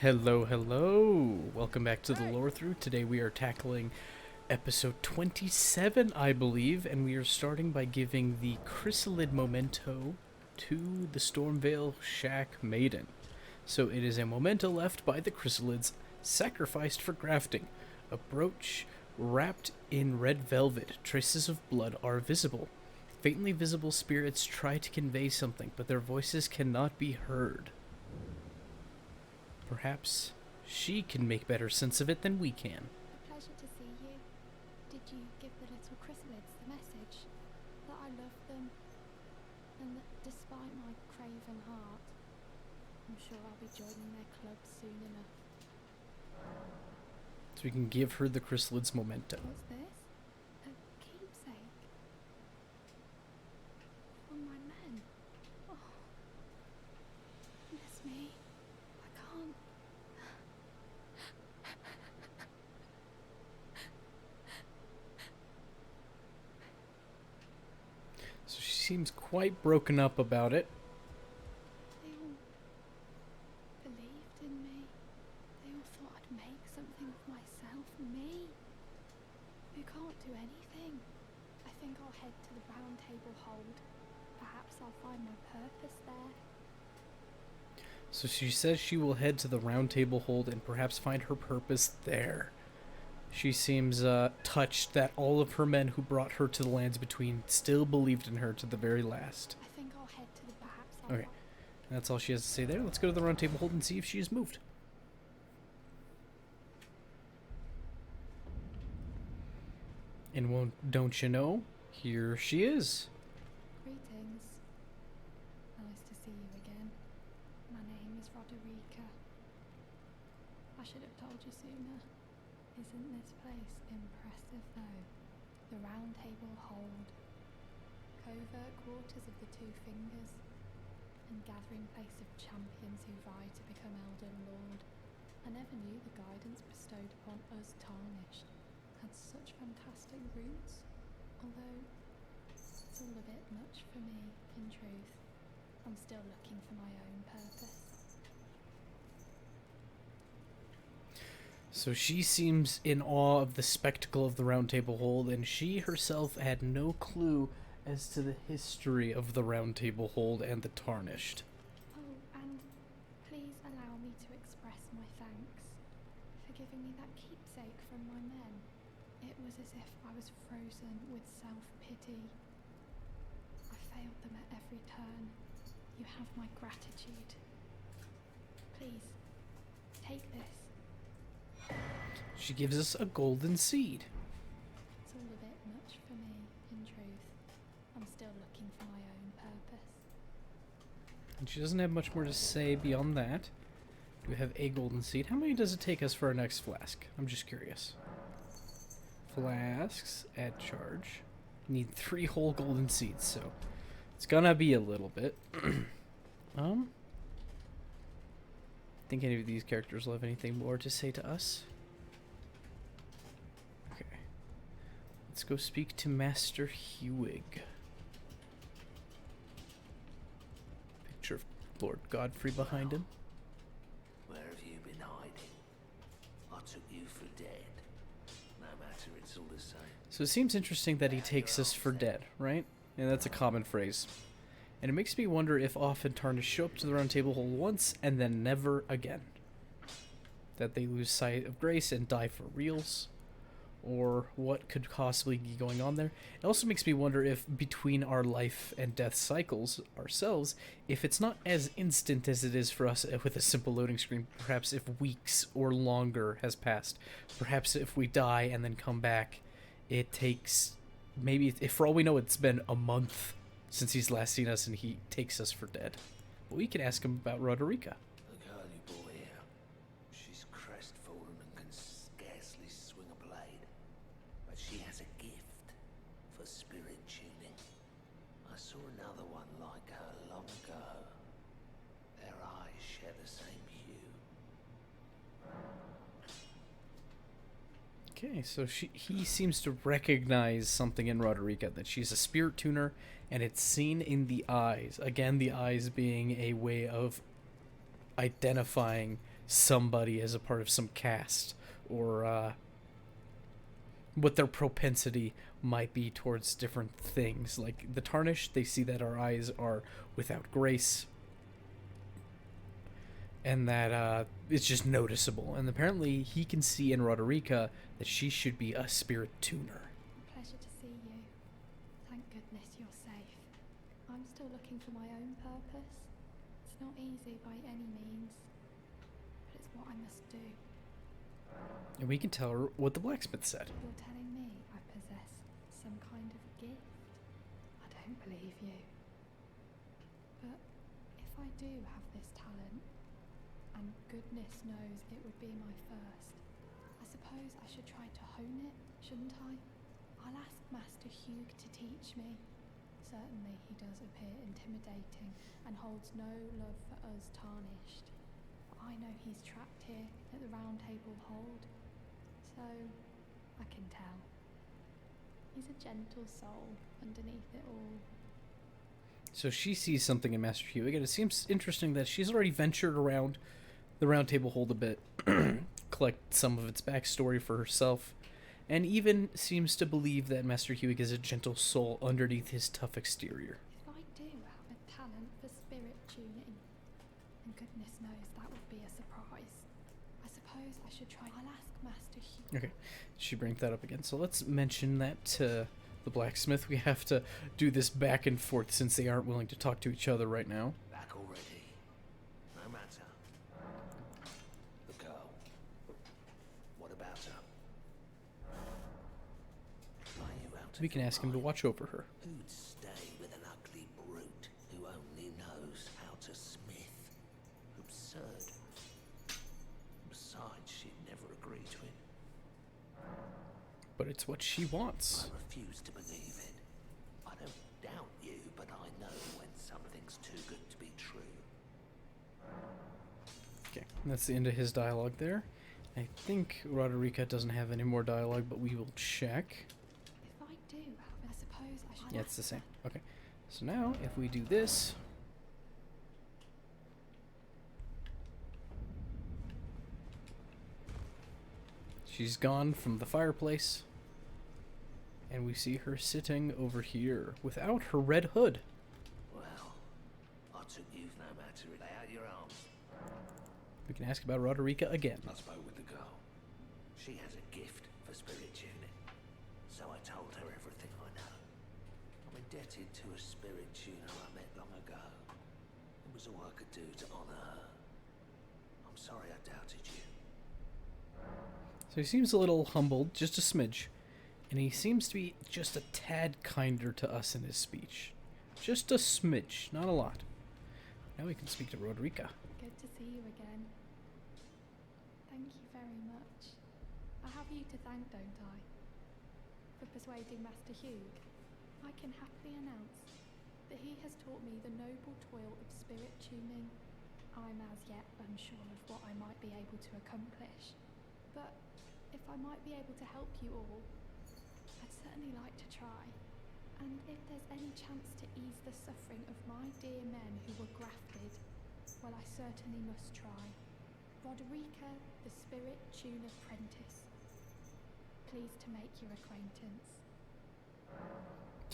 Hello, hello. Welcome back to the Lorethrough. Today we are tackling episode 27, I believe, and we are starting by giving the chrysalid memento to the Stormvale Shack Maiden. So it is a memento left by the chrysalids, sacrificed for grafting. A brooch wrapped in red velvet. Traces of blood are visible. Faintly visible spirits try to convey something, but their voices cannot be heard. Perhaps she can make better sense of it than we can. A pleasure to see you. Did you give the little chrysalids the message that I love them and that despite my craven heart, I'm sure I'll be joining their club soon enough. So we can give her the chrysalids memento. What's this? A keepsake from my men. Oh, miss me. I can't. So she seems quite broken up about it. They all believed in me. They all thought I'd make something of myself. Me, who can't do anything. I think I'll head to the round table hold. Perhaps I'll find my purpose there. So she says she will head to the round table hold and perhaps find her purpose there. She seems touched that all of her men who brought her to the lands between still believed in her to the very last. I think I'll head to the perhaps I'll Okay, that's all she has to say there. Let's go to the round table hold and see if she has moved. And don't you know, here she is. Greetings. Nice to see you again. My name is Roderica. I should have told you sooner. Isn't this place impressive though? The round table hold. Covert quarters of the Two Fingers. And gathering place of champions who vie to become Elden Lord. I never knew the guidance bestowed upon us tarnished had such fantastic roots, although it's all a bit much for me, in truth. I'm still looking for my own purpose. So she seems in awe of the spectacle of the round table hold, and she herself had no clue as to the history of the round table hold and the tarnished. Oh, and please allow me to express my thanks for giving me that keepsake from my men. It was as if I was frozen with self-pity. I failed them at every turn. You have my gratitude. Please, take this. She gives us a golden seed. It's all a bit much for me, in truth. I'm still looking for my own purpose. And she doesn't have much more to say beyond that. Do we have a golden seed? How many does it take us for our next flask? I'm just curious. Flasks at charge. Need 3 whole golden seeds, so it's gonna be a little bit. Think any of these characters will have anything more to say to us? Okay. Let's go speak to Master Hewig. Picture of Lord Godfrey behind him. Where have you been hiding? I took you for dead. No matter, it's all the same. So it seems interesting that he takes us for dead, right? And that's a common phrase. And it makes me wonder if often Tarnished show up to the round table hold once and then never again. That they lose sight of grace and die for reals. Or what could possibly be going on there. It also makes me wonder if between our life and death cycles ourselves, if it's not as instant as it is for us with a simple loading screen, perhaps if weeks or longer has passed. Perhaps if we die and then come back, it takes, maybe, if for all we know, it's been a month since he's last seen us and he takes us for dead. But we can ask him about Roderica. The girl you brought here, she's crestfallen and can scarcely swing a blade. But she has a gift for spirit tuning. I saw another one like her long ago. Their eyes share the same hue. Okay, so he seems to recognize something in Roderica, that she's a spirit tuner, and it's seen in the eyes. Again, the eyes being a way of identifying somebody as a part of some caste, or what their propensity might be towards different things. Like the Tarnished, they see that our eyes are without grace, and that it's just noticeable. And apparently he can see in Roderica that she should be a spirit tuner. Pleasure to see you. Thank goodness you're safe. I'm still looking for my own purpose. It's not easy by any means, but it's what I must do. And we can tell her what the blacksmith said. You're telling me I possess some kind of gift? I don't believe you. But if I do have this talent, and goodness knows it would be my first, I suppose I should try to hone it, shouldn't I? I'll ask Master Hugh to teach me. Certainly he does appear intimidating and holds no love for us Tarnished. But I know he's trapped here at the Round Table Hold, so I can tell. He's a gentle soul underneath it all. So she sees something in Master Hugh. Again, it seems interesting that she's already ventured around the Round Table Hold a bit, collect some of its backstory for herself, and even seems to believe that Master Hewig is a gentle soul underneath his tough exterior. If I do have a talent for spirit tuning, and goodness knows that would be a surprise, I suppose I should try. I'll ask Master Hugh. Okay, she brings that up again. So let's mention that to the blacksmith. We have to do this back and forth since they aren't willing to talk to each other right now. Back already. No matter. The girl. What about her? Are you out We of can your ask him to mind? watch over her. Who'd stay with an ugly brute who only knows how to smith? Absurd. Besides, she'd never agree to it. But it's what she wants. I refuse to believe it. I don't doubt you, but I know when something's too good to be true. Okay, that's the end of his dialogue there. I think Roderica doesn't have any more dialogue, but we will check. If I do have, I suppose I should. Yeah, it's the same. Okay, so now if we do this, she's gone from the fireplace, and we see her sitting over here without her red hood. Well, I took you no matter lay out your arms. We can ask about Roderica again. I spoke with the girl. She has a gift for spirit tuning, so I told her everything I know. I'm indebted to a spirit tuner I met long ago. It was all I could do to honor her. I'm sorry I doubted you. So he seems a little humbled, just a smidge. And he seems to be just a tad kinder to us in his speech. Just a smidge, not a lot. Now we can speak to Roderica. Good to see you again. Thank you very much. I have you to thank, don't I? For persuading Master Hugh. I can happily announce that he has taught me the noble toil of spirit tuning. I'm as yet unsure of what I might be able to accomplish, but if I might be able to help you all, I'd certainly like to try. And if there's any chance to ease the suffering of my dear men who were grafted, well, I certainly must try. Roderica, the Spirit Tune Apprentice. Pleased to make your acquaintance.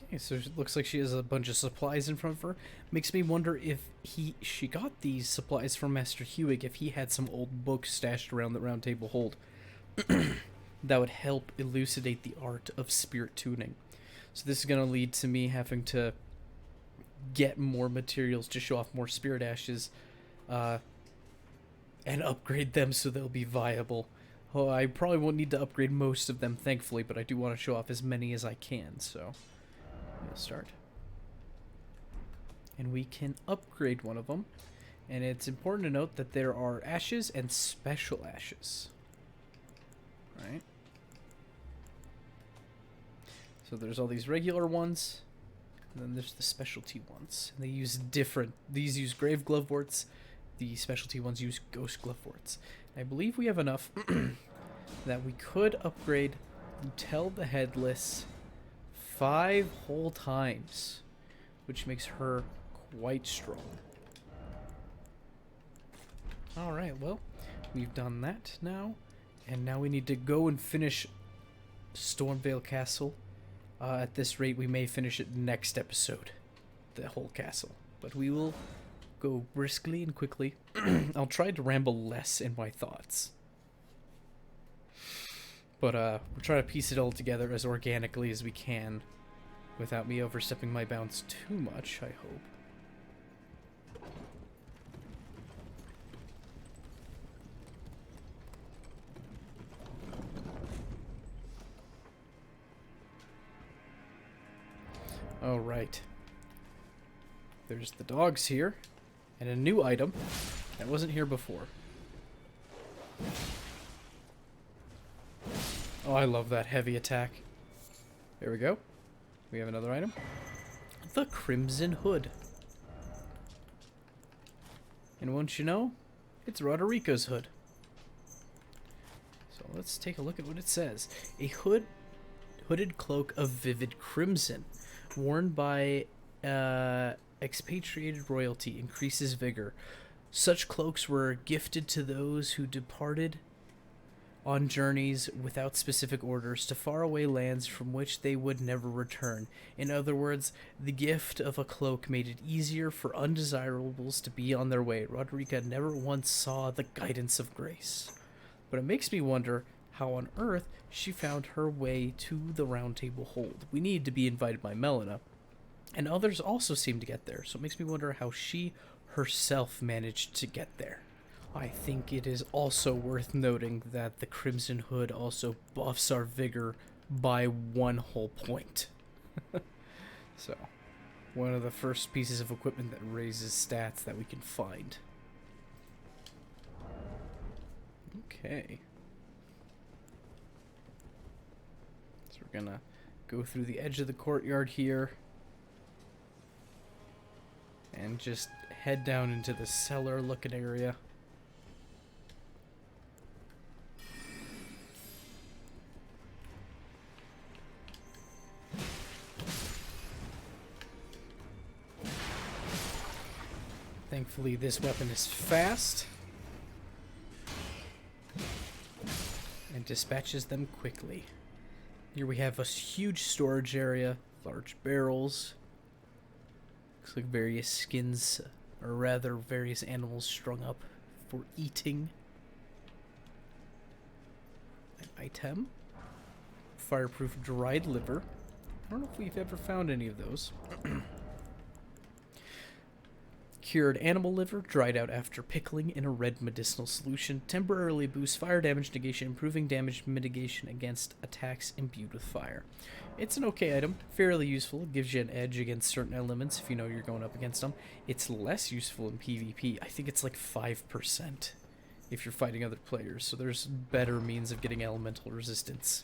Okay, so it looks like she has a bunch of supplies in front of her. Makes me wonder if she got these supplies from Master Hewig, if he had some old books stashed around the Round Table Hold that would help elucidate the art of spirit tuning. So this is going to lead to me having to get more materials to show off more spirit ashes and upgrade them so they'll be viable. Oh, I probably won't need to upgrade most of them, thankfully, but I do want to show off as many as I can, so we'll start. And we can upgrade one of them. And it's important to note that there are ashes and special ashes. Right? So there's all these regular ones, and then there's the specialty ones. And they use these use grave gloveworts, the specialty ones use ghost gloveworts. And I believe we have enough that we could upgrade Tell the Headless 5 whole times, which makes her quite strong. Alright, well, we've done that now. And now we need to go and finish Stormvale Castle. At this rate, we may finish it next episode. The whole castle. But we will go briskly and quickly. I'll try to ramble less in my thoughts. But we'll try to piece it all together as organically as we can without me overstepping my bounds too much, I hope. All right. There's the dogs here, and a new item that wasn't here before. Oh, I love that heavy attack. There we go. We have another item. The Crimson Hood. And won't you know, it's Roderica's hood. So let's take a look at what it says. A hooded cloak of vivid crimson, worn by expatriated royalty, increases vigor. Such cloaks were gifted to those who departed on journeys without specific orders to faraway lands from which they would never return. In other words, the gift of a cloak made it easier for undesirables to be on their way. Roderica never once saw the guidance of grace. But it makes me wonder how on earth she found her way to the Round Table Hold. We need to be invited by Melina, and others also seem to get there, so it makes me wonder how she herself managed to get there. I think it is also worth noting that the Crimson Hood also buffs our vigor by 1 whole point. So, one of the first pieces of equipment that raises stats that we can find. Okay. So we're gonna go through the edge of the courtyard here and just head down into the cellar looking area. Thankfully, this weapon is fast and dispatches them quickly. Here we have a huge storage area, large barrels. Looks like various skins, or rather various animals strung up for eating. An item. Fireproof dried liver. I don't know if we've ever found any of those. Cured animal liver, dried out after pickling in a red medicinal solution. Temporarily boosts fire damage negation, improving damage mitigation against attacks imbued with fire. It's an okay item, fairly useful. It gives you an edge against certain elements if you know you're going up against them. It's less useful in PvP. I think it's like 5% if you're fighting other players, so there's better means of getting elemental resistance.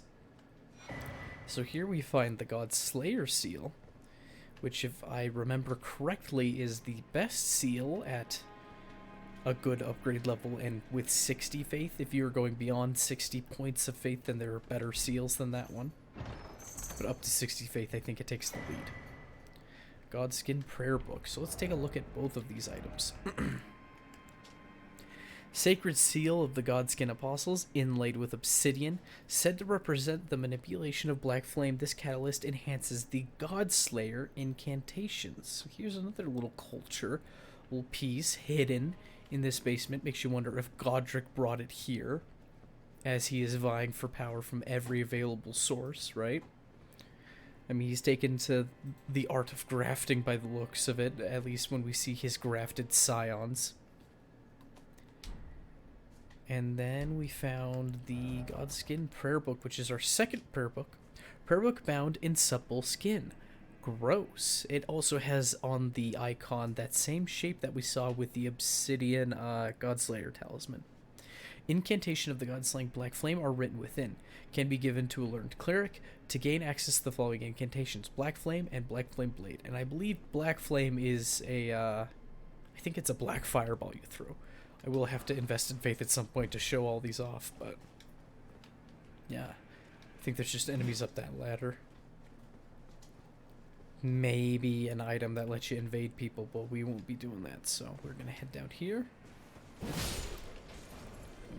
So here we find the God Slayer seal, which, if I remember correctly, is the best seal at a good upgrade level, and with 60 faith. If you're going beyond 60 points of faith, then there are better seals than that one. But up to 60 faith, I think it takes the lead. Godskin Prayer Book. So let's take a look at both of these items. Sacred Seal of the Godskin Apostles, inlaid with obsidian, said to represent the manipulation of black flame. This catalyst enhances the Godslayer incantations. So here's another little little piece hidden in this basement. Makes you wonder if Godric brought it here, as he is vying for power from every available source, right? I mean, he's taken to the art of grafting by the looks of it, at least when we see his grafted scions. And then we found the Godskin Prayer Book, which is our second prayer book. Prayer book bound in supple skin. Gross. It also has on the icon that same shape that we saw with the obsidian Godslayer talisman. Incantation of the Godslaying Black Flame are written within. Can be given to a learned cleric to gain access to the following incantations: Black Flame and Black Flame Blade. And I believe Black Flame is I think it's a black fireball you throw. I will have to invest in faith at some point to show all these off, but yeah, I think there's just enemies up that ladder. Maybe an item that lets you invade people, but we won't be doing that, so we're gonna head down here.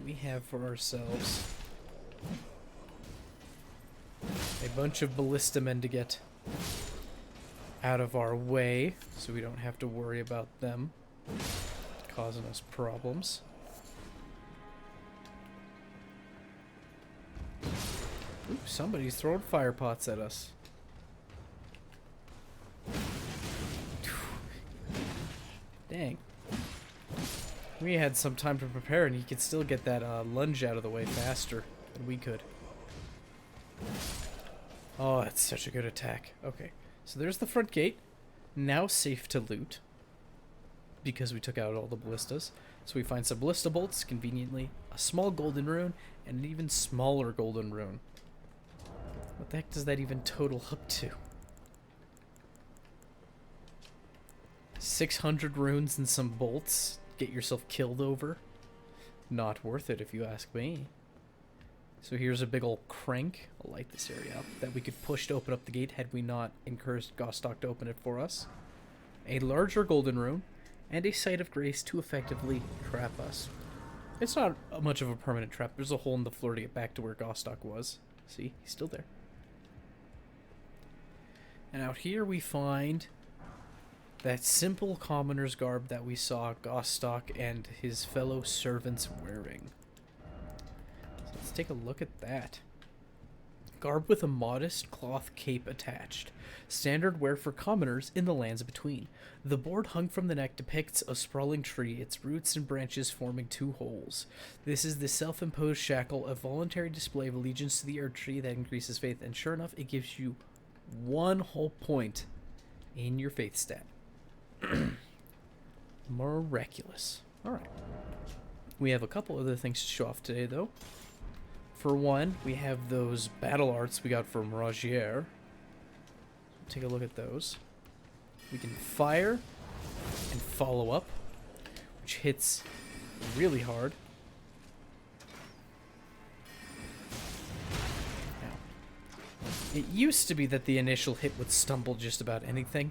we have for ourselves a bunch of ballista men to get out of our way, so we don't have to worry about them causing us problems. Ooh, somebody's throwing fire pots at us. Dang. We had some time to prepare, and he could still get that lunge out of the way faster than we could. Oh, that's such a good attack. Okay, so there's the front gate. Now safe to loot, because we took out all the ballistas. So we find some ballista bolts, conveniently, a small golden rune, and an even smaller golden rune. What the heck does that even total up to? 600 runes and some bolts. Get yourself killed over. Not worth it if you ask me. So here's a big old crank. I'll light this area up that we could push to open up the gate had we not encouraged Gostock to open it for us. A larger golden rune and a site of grace to effectively trap us. It's not much of a permanent trap. There's a hole in the floor to get back to where Gostock was. See, he's still there. And out here we find that simple commoner's garb that we saw Gostock and his fellow servants wearing. So let's take a look at that. Garb with a modest cloth cape attached. Standard wear for commoners in the lands between. The board hung from the neck depicts a sprawling tree, its roots and branches forming two holes. This is the self-imposed shackle, a voluntary display of allegiance to the earth tree that increases faith, and sure enough, it gives you 1 whole point in your faith stat. Miraculous. Alright. We have a couple other things to show off today, though. For one, we have those battle arts we got from Rogier. Take a look at those. We can fire and follow up, which hits really hard. Now, it used to be that the initial hit would stumble just about anything,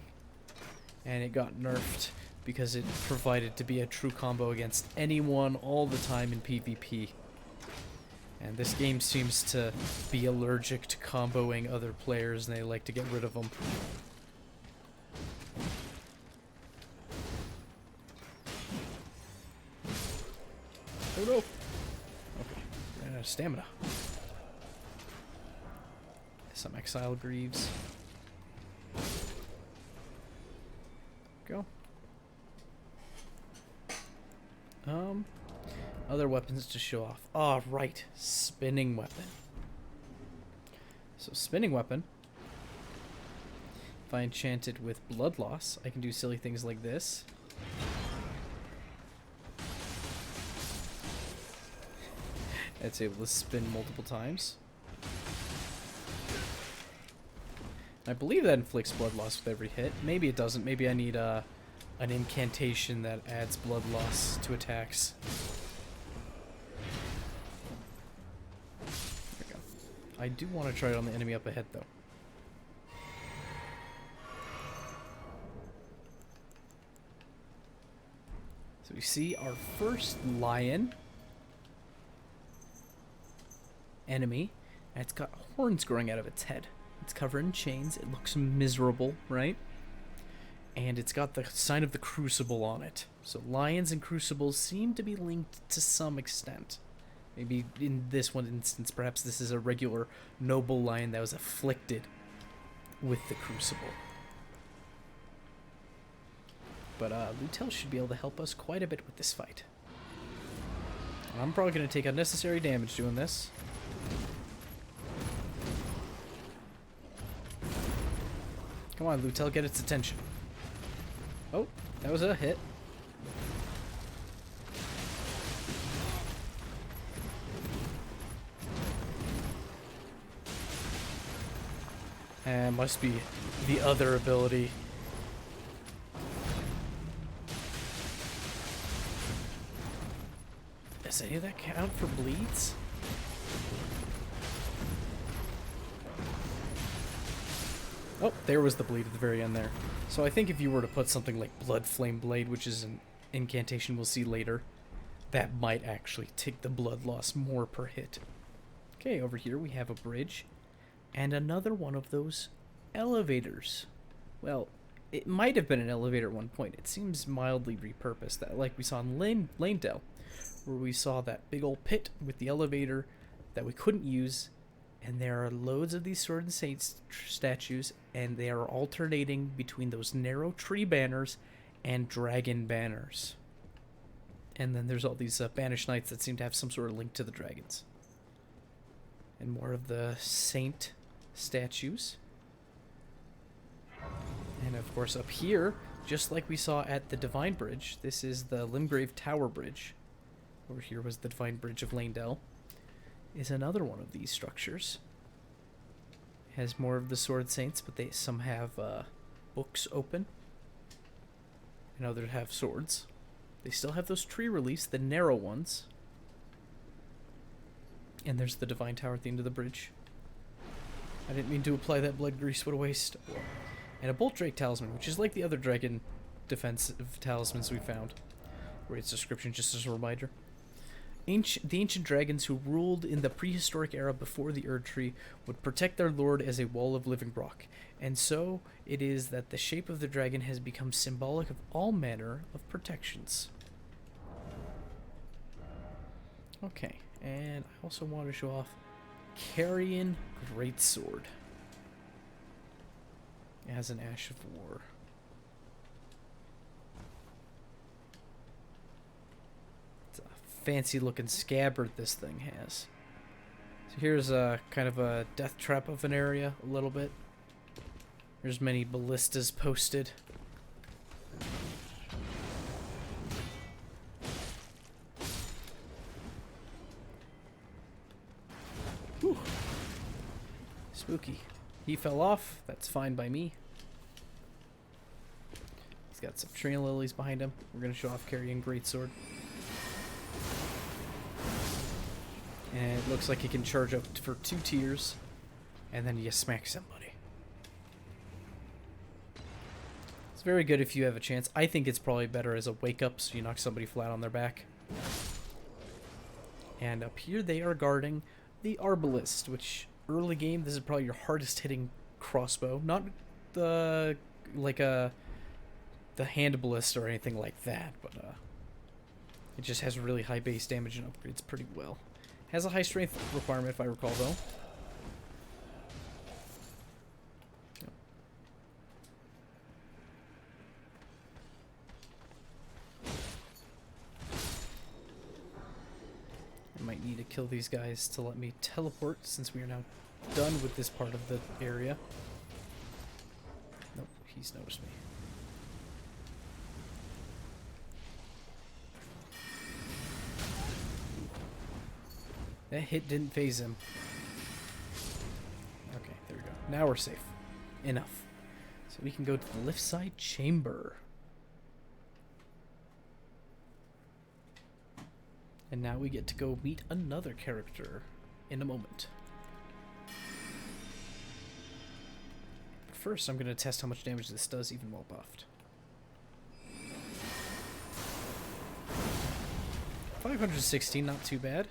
and it got nerfed because it provided to be a true combo against anyone all the time in PvP. And this game seems to be allergic to comboing other players, and they like to get rid of them. Oh no! Okay, ran out of stamina. Some Exile Greaves. Go. Other weapons to show off. Ah, right. Spinning weapon. So, spinning weapon. If I enchant it with blood loss, I can do silly things like this. It's able to spin multiple times. I believe that inflicts blood loss with every hit. Maybe it doesn't. Maybe I need an incantation that adds blood loss to attacks. There we go. I do want to try it on the enemy up ahead, though. So we see our first lion enemy, and it's got horns growing out of its head. It's covered in chains. It looks miserable, right? And it's got the sign of the crucible on it. So lions and crucibles seem to be linked to some extent. Maybe in this one instance, perhaps this is a regular noble lion that was afflicted with the crucible. But Lutel should be able to help us quite a bit with this fight. I'm probably going to take unnecessary damage doing this. Come on, Lutel, get its attention. Oh, that was a hit. And must be the other ability. Does any of that count for bleeds? Oh, there was the bleed at the very end there. So I think if you were to put something like Blood Flame Blade, which is an incantation we'll see later, That might actually take the blood loss more per hit. Okay, over here we have a bridge. And another one of those elevators. Well, it might have been an elevator at one point. It seems mildly repurposed, that like we saw in Lanedale, where we saw that big old pit with the elevator that we couldn't use, and there are loads of these Sword and Saints statues, and they are alternating between those narrow tree banners and dragon banners. And then there's all these banished knights that seem to have some sort of link to the dragons. And more of the saint statues. And of course up here, just like we saw at the Divine Bridge, this is the Limgrave Tower Bridge. Over here was the Divine Bridge of Lanedale. Is another one of these structures. It has more of the Sword Saints, but some have books open. And others have swords. They still have those tree reliefs, the narrow ones. And there's the Divine Tower at the end of the bridge. I didn't mean to apply that blood grease, what a waste. And a Bolt Drake talisman, which is like the other dragon defensive talismans we found. Read its description just as a reminder. The ancient dragons who ruled in the prehistoric era before the Erd Tree would protect their lord as a wall of living rock. And so it is that the shape of the dragon has become symbolic of all manner of protections. Okay, and I also want to show off Carrion Greatsword. It has an Ash of War. It's a fancy looking scabbard this thing has. So here's a kind of a death trap of an area, a little bit. There's many ballistas posted. Whew. Spooky. He fell off. That's fine by me. He's got some tree lilies behind him. We're going to show off Carrion Greatsword. And it looks like he can charge up for 2 tiers. And then you smack somebody. It's very good if you have a chance. I think it's probably better as a wake up, so you knock somebody flat on their back. And up here they are guarding the Arbalist, which early game, this is probably your hardest hitting crossbow. Not the the hand ballista or anything like that, but it just has really high base damage and upgrades pretty well. Has a high strength requirement if I recall though. I might need to kill these guys to let me teleport since we are now done with this part of the area. Nope, he's noticed me. That hit didn't phase him. Okay, there we go. Now we're safe. Enough. So we can go to the lift side chamber. And now we get to go meet another character in a moment. But first, I'm going to test how much damage this does even while buffed. 516, not too bad.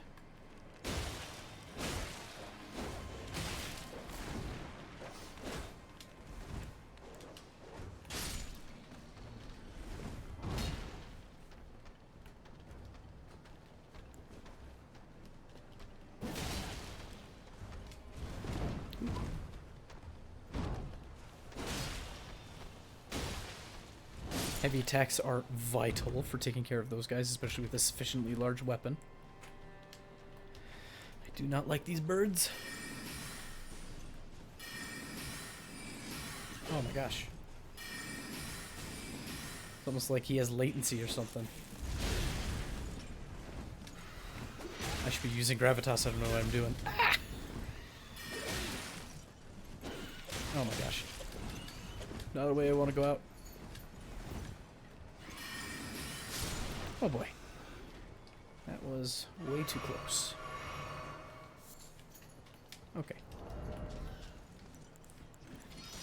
Heavy attacks are vital for taking care of those guys, especially with a sufficiently large weapon. I do not like these birds. Oh my gosh. It's almost like he has latency or something. I should be using Gravitas, I don't know what I'm doing. Ah! Oh my gosh. Not the way I want to go out. Oh boy. That was way too close. Okay.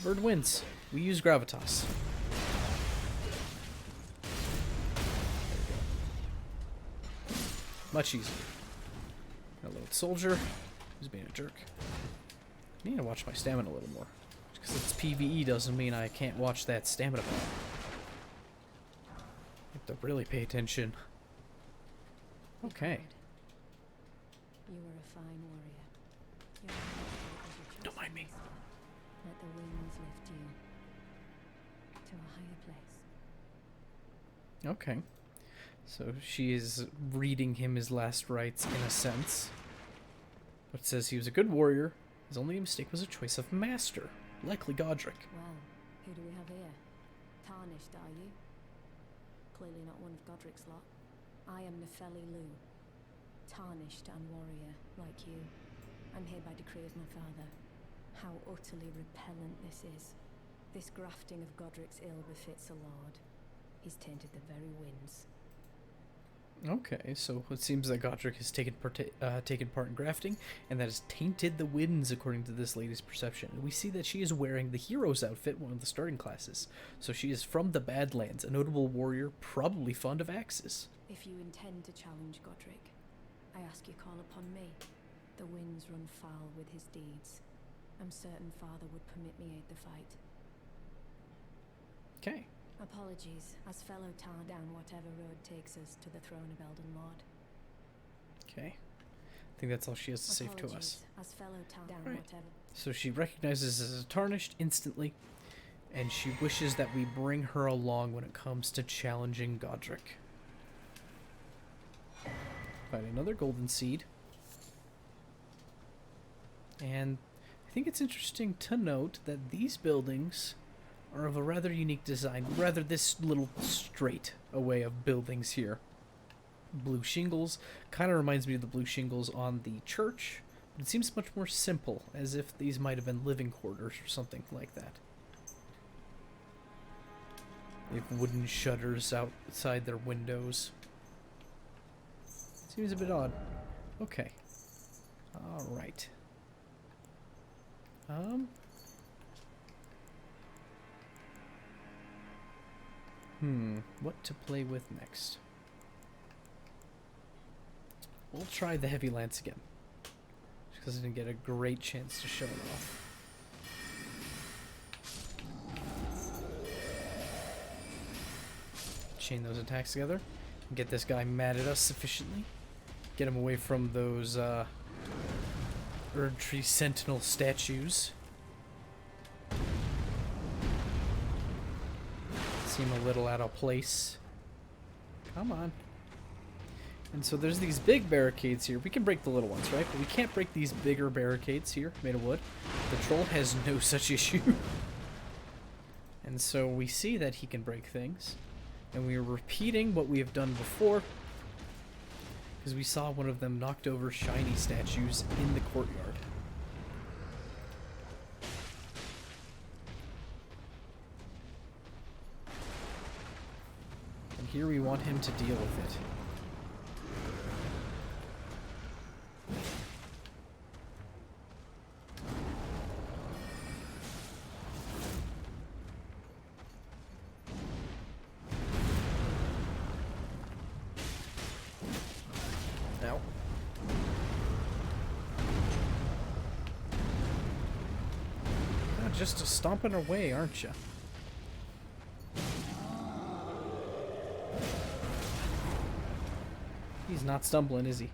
Bird wins. We use Gravitas. Much easier. Hello, soldier. Who's being a jerk. I need to watch my stamina a little more. Because it's PvE doesn't mean I can't watch that stamina bar. You have to really pay attention. Okay. You were a fine warrior. Your Don't mind me. Let the winds lift you to a higher place. Okay. So she is reading him his last rites in a sense. But it says he was a good warrior. His only mistake was a choice of master, likely Godric. Well, who do we have here? Tarnished, are you? Clearly not one of Godric's lot. I am Nepheli Lu. Tarnished and warrior, like you. I'm here by decree of my father. How utterly repellent this is. This grafting of Godric's ill befits a lord. He's tainted the very winds. Okay, so it seems that Godric has taken part in grafting, and that has tainted the winds according to this lady's perception. We see that she is wearing the hero's outfit, one of the starting classes. So she is from the Badlands, a notable warrior, probably fond of axes. If you intend to challenge Godric, I ask you call upon me. The winds run foul with his deeds. I'm certain father would permit me aid the fight. Okay. Apologies, as fellow tar down whatever road takes us to the throne of Elden Lord. Okay. I think that's all she has to say to us. As fellow tar down Right. whatever. So she recognizes us as tarnished instantly, and she wishes that we bring her along when it comes to challenging Godric. Find another golden seed. And I think it's interesting to note that these buildings are of a rather unique design. Rather, this little straight away of buildings here. Blue shingles. Kind of reminds me of the blue shingles on the church. But it seems much more simple, as if these might have been living quarters or something like that. They have wooden shutters outside their windows. Seems a bit odd. Okay. Alright. What to play with next? We'll try the heavy lance again. Just because I didn't get a great chance to show it off. Chain those attacks together. And get this guy mad at us sufficiently. Get him away from those Erd Tree Sentinel statues. Seem a little out of place. Come on. And so there's these big barricades here. We can break the little ones, right? But we can't break these bigger barricades here, made of wood. The troll has no such issue. And so we see that he can break things. And we are repeating what we have done before. Because we saw one of them knocked over shiny statues in the courtyard. And here we want him to deal with it. Now. You're just stomping away, aren't you? He's not stumbling, is he?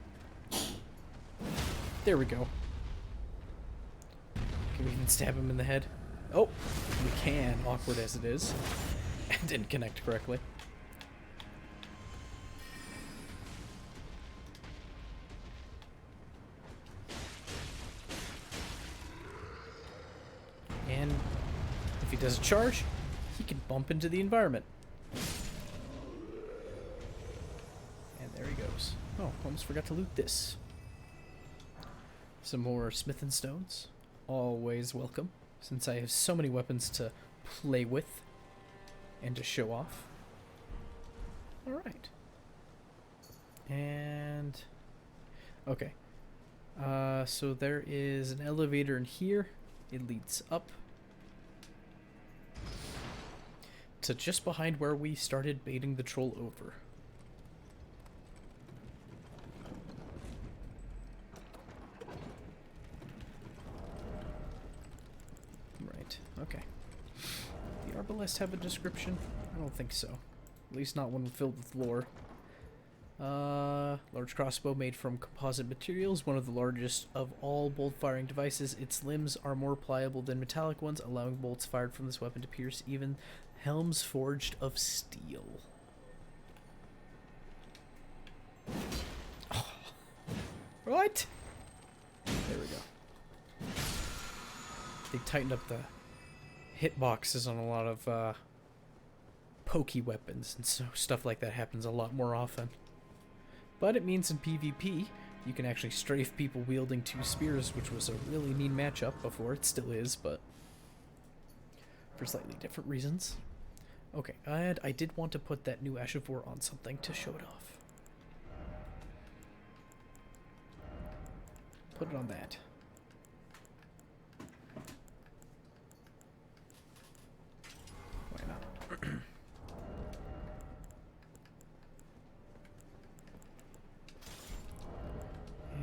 There we go. Can we even stab him in the head? Oh, we can, awkward as it is. Didn't connect correctly. And if he does a charge, he can bump into the environment. And there he goes. Oh, almost forgot to loot this. Some more smith and stones. Always welcome, since I have so many weapons to play with and to show off. Alright. And... okay. So there is an elevator in here. It leads up to just behind where we started baiting the troll over. Okay. The arbalists have a description? I don't think so. At least not one filled with lore. Large crossbow made from composite materials, one of the largest of all bolt-firing devices. Its limbs are more pliable than metallic ones, allowing bolts fired from this weapon to pierce even helms forged of steel. Oh. What? There we go. They tightened up the hitboxes on a lot of pokey weapons, and so stuff like that happens a lot more often. But it means in PvP, you can actually strafe people wielding 2 spears, which was a really mean matchup before. It still is, but for slightly different reasons. Okay, and I did want to put that new Ashivor on something to show it off. Put it on that. Why not?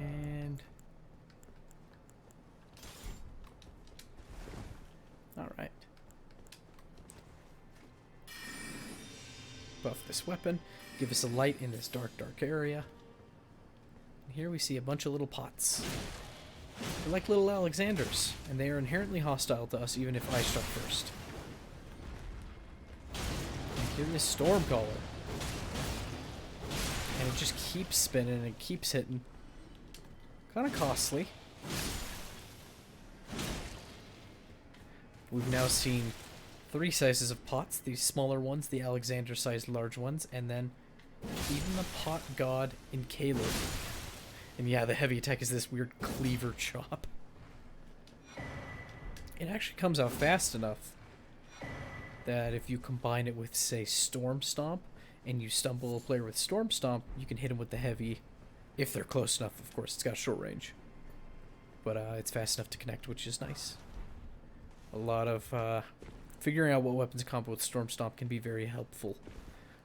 And all right. Buff this weapon. Give us a light in this dark area. And here we see a bunch of little pots. They're like little Alexanders, and they are inherently hostile to us even if I struck first. And here is Stormcaller. And it just keeps spinning and it keeps hitting. Kind of costly. We've now seen 3 sizes of pots. These smaller ones, the Alexander-sized large ones, and then even the pot god in Caleb. And yeah, the heavy attack is this weird cleaver chop. It actually comes out fast enough that if you combine it with, say, Storm Stomp, and you stumble a player with Storm Stomp, you can hit him with the heavy. If they're close enough, of course. It's got short range. But it's fast enough to connect, which is nice. A lot of figuring out what weapons combo with Storm Stomp can be very helpful.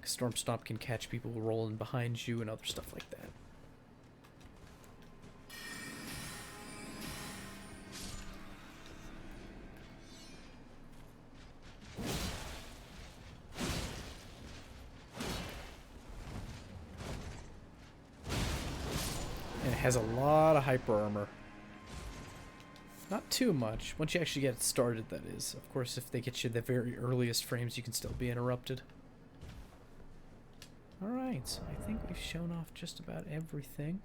Storm Stomp can catch people rolling behind you and other stuff like that. Has a lot of hyper armor. Not too much. Once you actually get it started, that is. Of course, if they get you the very earliest frames, you can still be interrupted. Alright, so I think we've shown off just about everything.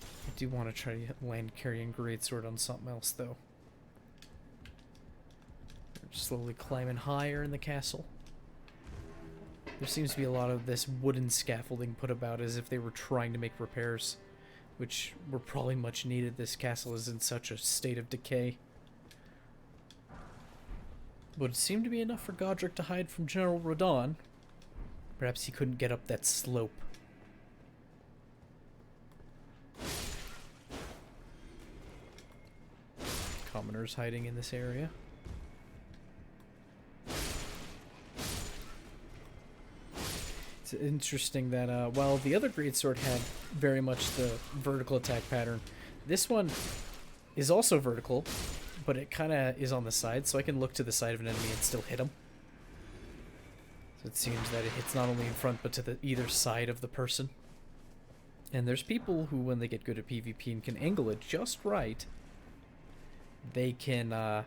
I do want to try to land carrying greatsword on something else, though. We're slowly climbing higher in the castle. There seems to be a lot of this wooden scaffolding put about as if they were trying to make repairs, which were probably much needed. This castle is in such a state of decay. But it seemed to be enough for Godric to hide from General Rodon. Perhaps he couldn't get up that slope. Commoners hiding in this area. It's interesting that while the other greatsword had very much the vertical attack pattern, this one is also vertical, but it kind of is on the side, so I can look to the side of an enemy and still hit him. So it seems that it hits not only in front, but to the either side of the person. And there's people who, when they get good at PvP and can angle it just right, they can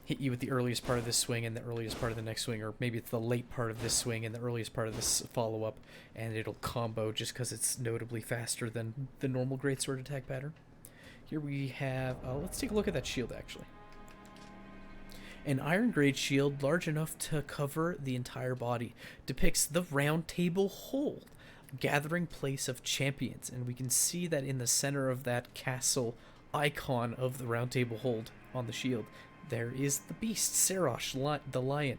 hit you with the earliest part of this swing and the earliest part of the next swing, or maybe it's the late part of this swing and the earliest part of this follow-up, and it'll combo just because it's notably faster than the normal greatsword attack pattern. Here we have, let's take a look at that shield, actually. An iron grade shield large enough to cover the entire body depicts the Round Table Hold, gathering place of champions, and we can see that in the center of that castle icon of the Round Table Hold on the shield. There is the beast, Sarosh, the lion.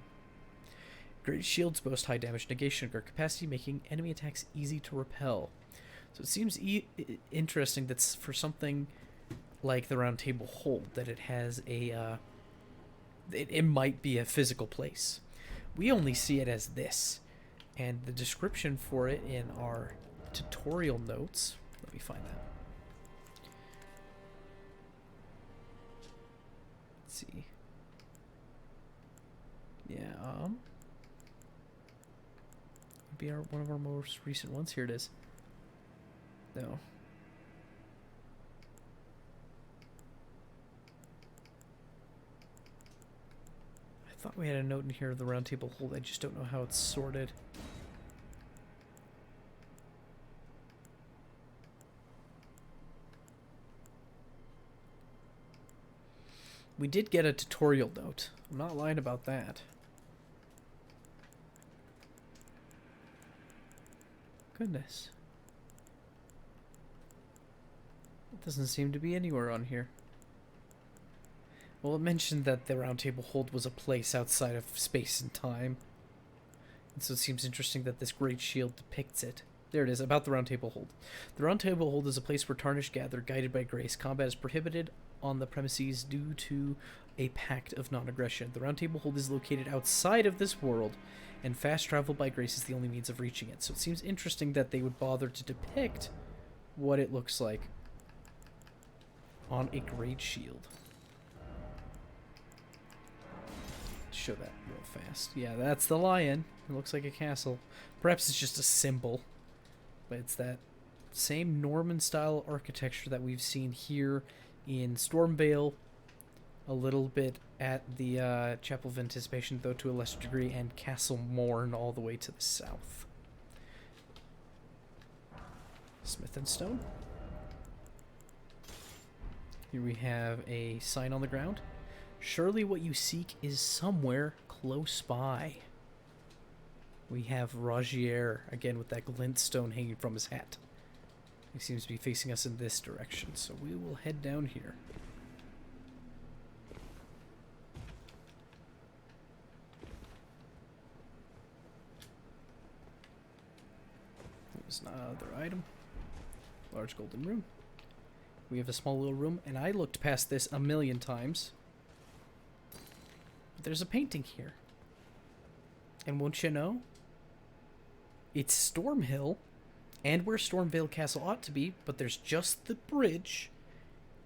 Great shields boast high damage negation and guard capacity, making enemy attacks easy to repel. So it seems interesting that for something like the Round Table Hold, that it has a, it might be a physical place. We only see it as this, and the description for it in our tutorial notes, let me find that. Let's see. Would be one of our most recent ones. Here it is. No. I thought we had a note in here of the round table hold. I just don't know how it's sorted. We did get a tutorial note. I'm not lying about that. Goodness. It doesn't seem to be anywhere on here. Well, it mentioned that the round table hold was a place outside of space and time. And so it seems interesting that this great shield depicts it. There it is, about the round table hold. The round table hold is a place where tarnished gather, guided by grace. Combat is prohibited on the premises due to a pact of non-aggression. The round table hold is located outside of this world, and fast travel by grace is the only means of reaching it. So it seems interesting that they would bother to depict what it looks like on a great shield. Show that real fast. Yeah, that's the lion. It looks like a castle. Perhaps it's just a symbol, but it's that same Norman-style architecture that we've seen here in Stormvale, a little bit at the Chapel of Anticipation, though to a lesser degree, and Castle Morn all the way to the south. Smith and Stone. Here we have a sign on the ground. Surely what you seek is somewhere close by. We have Rogier, again with that glintstone hanging from his hat. He seems to be facing us in this direction, so we will head down here. There's another item. Large golden room. We have a small little room, and I looked past this a million times. But there's a painting here. And won't you know? It's Stormhill, and where Stormvale Castle ought to be, but there's just the bridge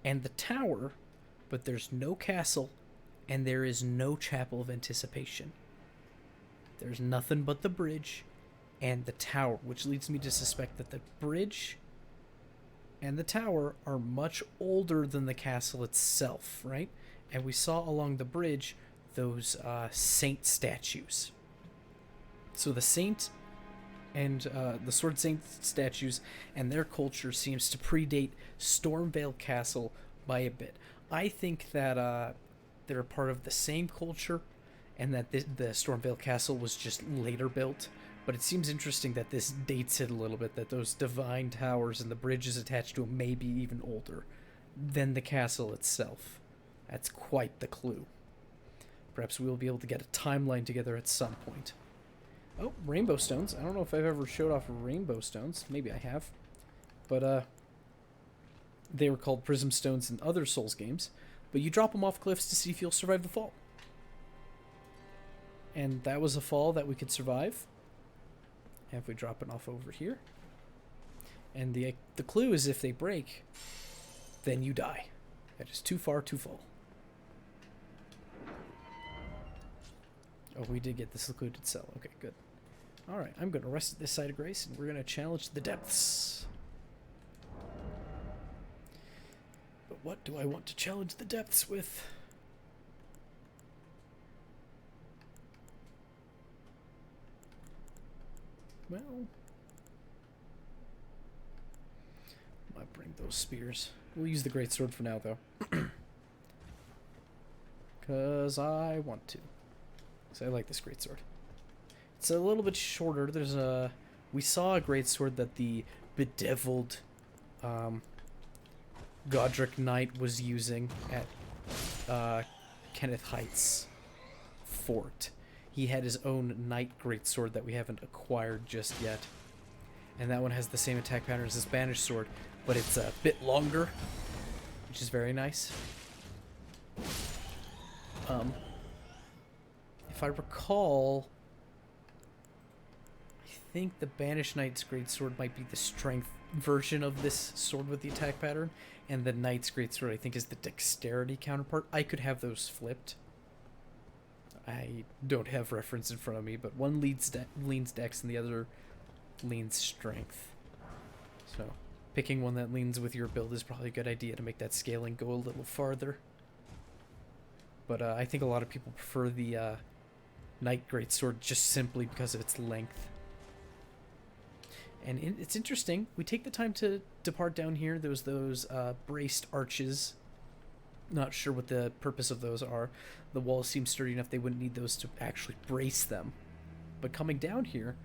and the tower, but there's no castle, and there is no Chapel of Anticipation. There's nothing but the bridge and the tower, which leads me to suspect that the bridge and the tower are much older than the castle itself, right? And we saw along the bridge those saint statues. So the saint and the Sword Saint statues and their culture seems to predate Stormvale Castle by a bit. I think that they're a part of the same culture, and that the Stormvale Castle was just later built. But it seems interesting that this dates it a little bit, that those divine towers and the bridges attached to them may be even older than the castle itself. That's quite the clue. Perhaps we'll be able to get a timeline together at some point. Oh, rainbow stones. I don't know if I've ever showed off rainbow stones. Maybe I have. But, they were called prism stones in other Souls games. But you drop them off cliffs to see if you'll survive the fall. And that was a fall that we could survive. And if we drop it off over here. And the clue is if they break, then you die. That is too far to fall. Oh, we did get the secluded cell. Okay, good. Alright, I'm going to rest at this side of grace, and we're going to challenge the depths. But what do I want to challenge the depths with? Well, might bring those spears. We'll use the greatsword for now, though. Because I want to. Because I like this greatsword. It's a little bit shorter. There's a... We saw a greatsword that the bedeviled Godric Knight was using at Kenneth Heights Fort. He had his own knight greatsword that we haven't acquired just yet. And that one has the same attack pattern as the Spanish sword, but it's a bit longer, which is very nice. If I recall, I think the Banished Knight's greatsword might be the strength version of this sword with the attack pattern, and the Knight's greatsword I think is the dexterity counterpart. I could have those flipped. I don't have reference in front of me, but one leans dex and the other leans strength. So picking one that leans with your build is probably a good idea to make that scaling go a little farther. But I think a lot of people prefer the Knight Greatsword just simply because of its length. And it's interesting. We take the time to depart down here. There's those braced arches. Not sure what the purpose of those are. The walls seem sturdy enough they wouldn't need those to actually brace them. But coming down here,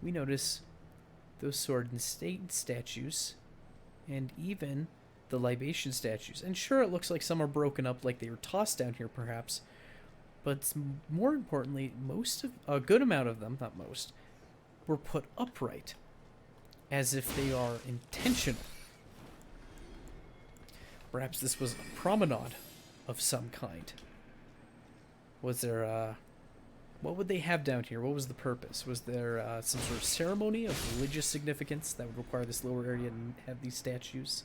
we notice those sword and state statues, and even the libation statues. And sure, it looks like some are broken up, like they were tossed down here perhaps. But more importantly, a good amount of them, not most, were put upright, as if they are intentional. Perhaps this was a promenade of some kind. Was there, what would they have down here? What was the purpose? Was there some sort of ceremony of religious significance that would require this lower area to have these statues?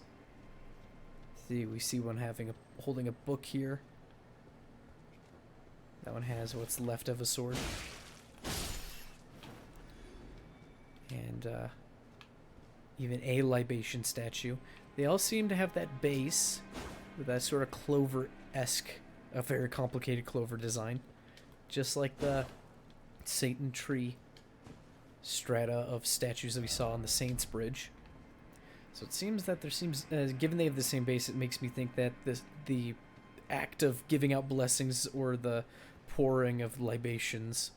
See, we see one holding a book here. That one has what's left of a sword. And even a libation statue. They all seem to have that base with that sort of clover-esque, a very complicated clover design. Just like the Satan tree strata of statues that we saw on the Saints Bridge. So it seems that given they have the same base, it makes me think that the act of giving out blessings or the pouring of libations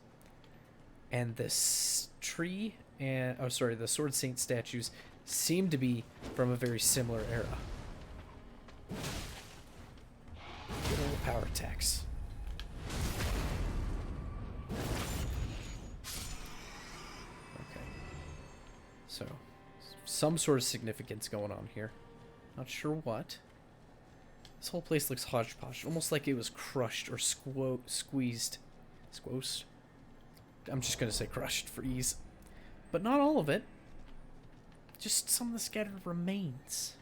and this tree and the Sword Saint statues seem to be from a very similar era. Good old power attacks. Okay. So, some sort of significance going on here. Not sure what. This whole place looks hodgepodge, almost like it was crushed or squeezed. Squoze? I'm just going to say crushed for ease. But not all of it. Just some of the scattered remains.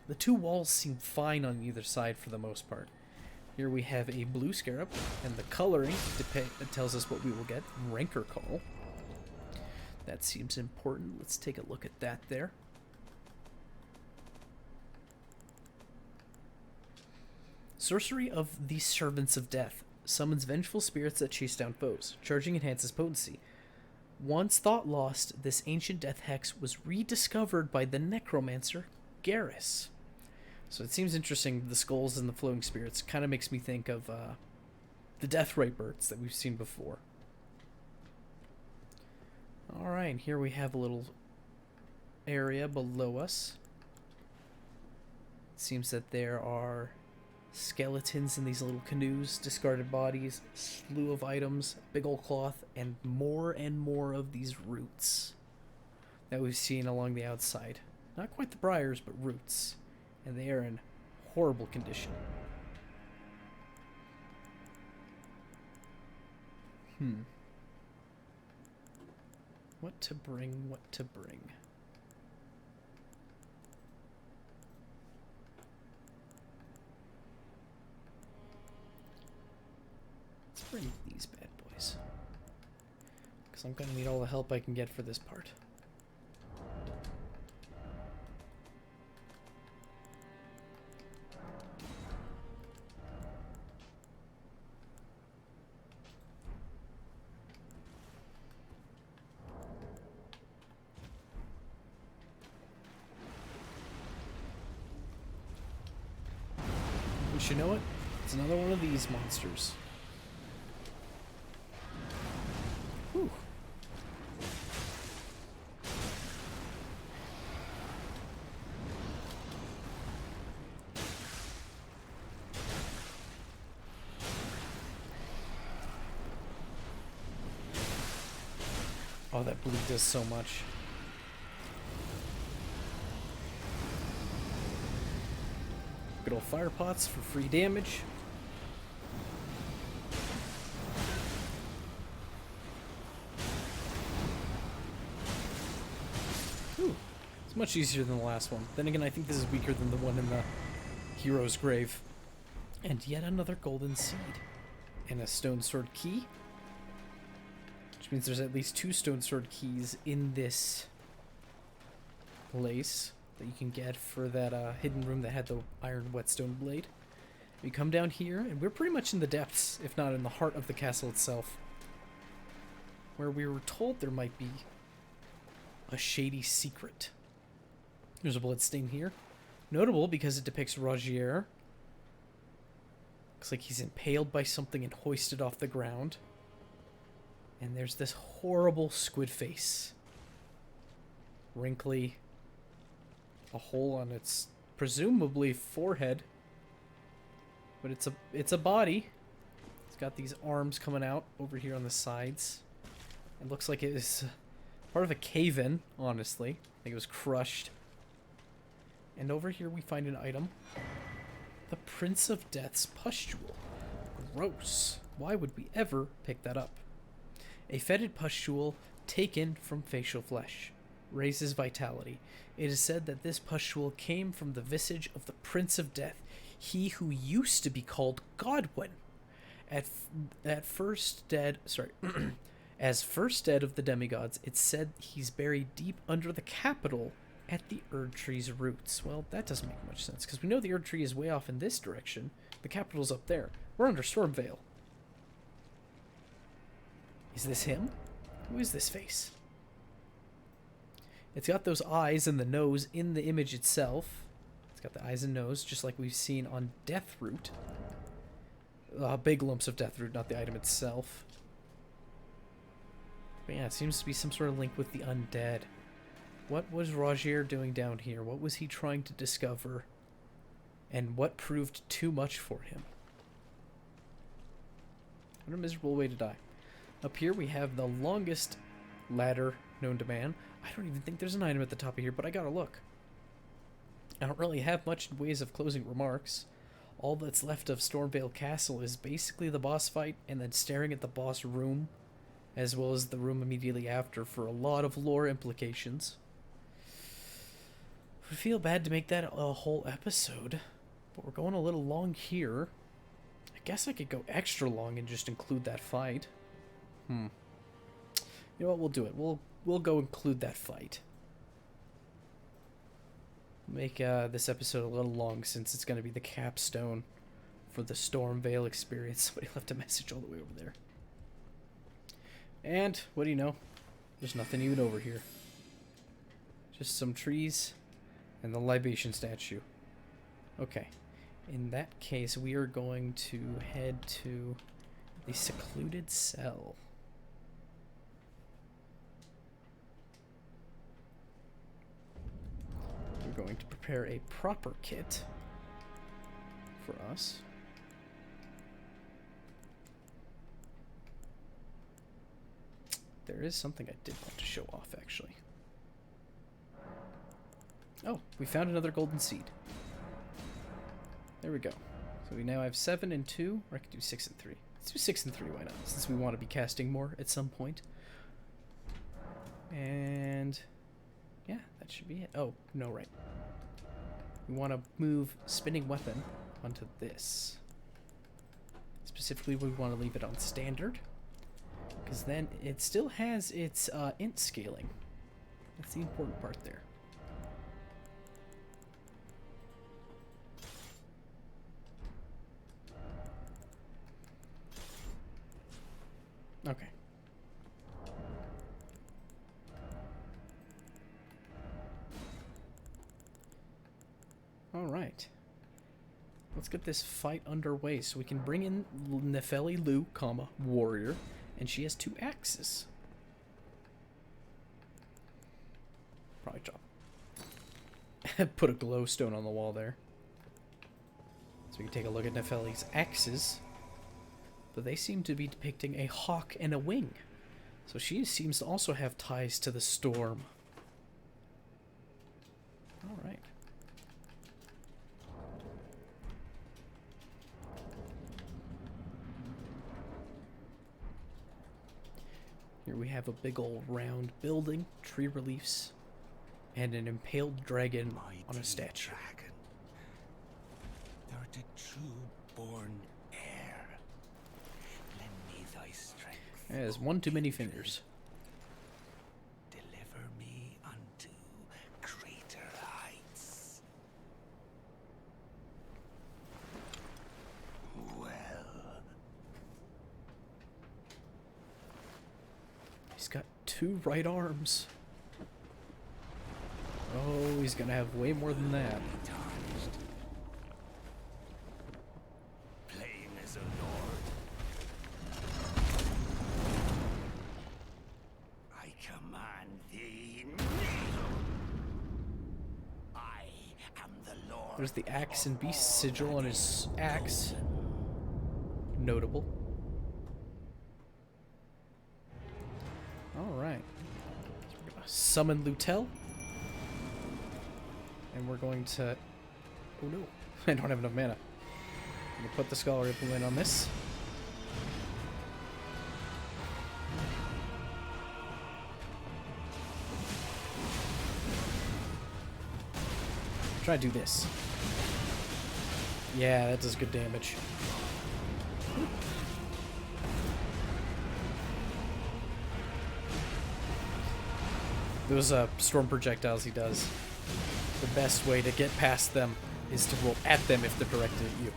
The two walls seem fine on either side for the most part. Here we have a blue scarab, and the coloring tells us what we will get. Rancor Call. That seems important. Let's take a look at that there. Sorcery of the Servants of Death. Summons vengeful spirits that chase down foes. Charging enhances potency. Once thought lost, this ancient death hex was rediscovered by the necromancer Garrus. So it seems interesting. The skulls and the floating spirits kind of makes me think of the Deathrite birds that we've seen before. Alright, here we have a little area below us. It seems that there are skeletons in these little canoes, discarded bodies, slew of items, big old cloth, and more of these roots that we've seen along the outside. Not quite the briars, but roots. And they are in horrible condition. What to bring, what to bring. Let's bring these bad boys. Because I'm going to need all the help I can get for this part. But you know what? It's another one of these monsters. Whew. Oh, that bleed does so much. Good old fire pots for free damage. Ooh, it's much easier than the last one. Then again, I think this is weaker than the one in the hero's grave. And yet another golden seed. And a stone sword key. Which means there's at least 2 stone sword keys in this place that you can get for that hidden room that had the iron whetstone blade. We come down here, and we're pretty much in the depths, if not in the heart of the castle itself, where we were told there might be a shady secret. There's a bloodstain here. Notable because it depicts Rogier. Looks like he's impaled by something and hoisted off the ground. And there's this horrible squid face. Wrinkly. A hole on its presumably forehead. But it's a body. It's got these arms coming out over here on the sides. It looks like it is part of a cave-in, honestly. I think it was crushed. And over here we find an item. The Prince of Death's pustule. Gross. Why would we ever pick that up? A fetid pustule taken from facial flesh. Raises vitality. It is said that this pustule came from the visage of the Prince of Death, he who used to be called Godwin. At first dead, sorry, as first dead of the demigods, it's said he's buried deep under the capital at the Erd Tree's roots. Well, that doesn't make much sense, because we know the Erd Tree is way off in this direction. The capital's up there. We're under Stormvale. Is this him? Who is this face? It's got those eyes and the nose in the image itself. It's got the eyes and nose, just like we've seen on Deathroot. Big lumps of Deathroot, not the item itself. But yeah, it seems to be some sort of link with the undead. What was Rogier doing down here? What was he trying to discover? And what proved too much for him? What a miserable way to die. Up here we have the longest ladder known to man. I don't even think there's an item at the top of here, but I gotta look. I don't really have much in ways of closing remarks. All that's left of Stormvale Castle is basically the boss fight and then staring at the boss room, as well as the room immediately after for a lot of lore implications. I feel bad to make that a whole episode, but we're going a little long here. I guess I could go extra long and just include that fight. You know what, we'll do it. We'll go include that fight. Make this episode a little long since it's going to be the capstone for the Stormvale experience. Somebody left a message all the way over there. And, what do you know? There's nothing even over here. Just some trees and the libation statue. Okay. In that case, we are going to head to the secluded cell. We're going to prepare a proper kit for us. There is something I did want to show off, actually. Oh, we found another golden seed. There we go. So we now have 7 and 2, or I could do 6 and 3. Let's do 6 and 3, why not? Since we want to be casting more at some point. And yeah, that should be it. Oh, no, right. We want to move spinning weapon onto this. Specifically, we want to leave it on standard, because then it still has its int scaling. That's the important part there. Okay. Alright. Let's get this fight underway so we can bring in Nefeli Lu, warrior, and she has 2 axes. Probably drop. Put a glowstone on the wall there. So we can take a look at Nefeli's axes. But they seem to be depicting a hawk and a wing. So she seems to also have ties to the storm. Alright. Here we have a big old round building, tree reliefs, and an impaled dragon on a statue. Dragon, thou art a true born heir. Lend me thy strength. There's one too many fingers. Deliver me unto greater heights. Well, He's got 2 right arms. Oh, he's gonna have way more than that. tarnished. Playing as a lord. I command thee, kneel. I am the lord. There's the axe and beast sigil on his axe. Notable. Alright. So we're gonna summon Lutel. And we're going to... Oh no, I don't have enough mana. I'm gonna put the Scholar Implement on this. Try to do this. Yeah, that does good damage. Those storm projectiles he does. The best way to get past them is to roll at them if they're directed at you.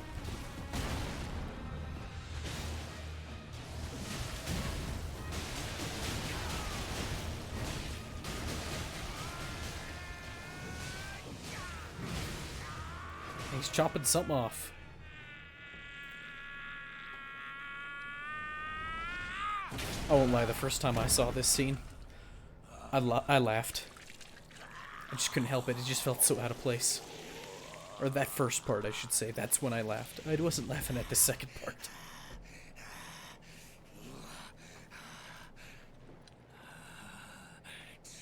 He's chopping something off. I won't lie, the first time I saw this scene, I laughed. I just couldn't help it. It just felt so out of place. Or that first part, I should say. That's when I laughed. I wasn't laughing at the second part.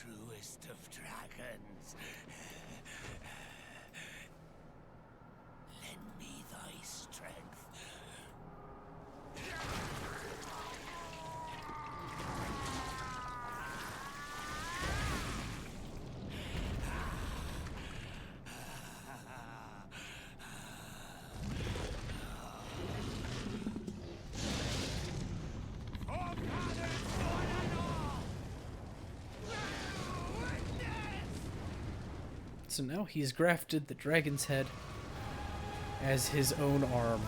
Truest of dragons. Lend me thy strength. So now he's grafted the dragon's head as his own arm.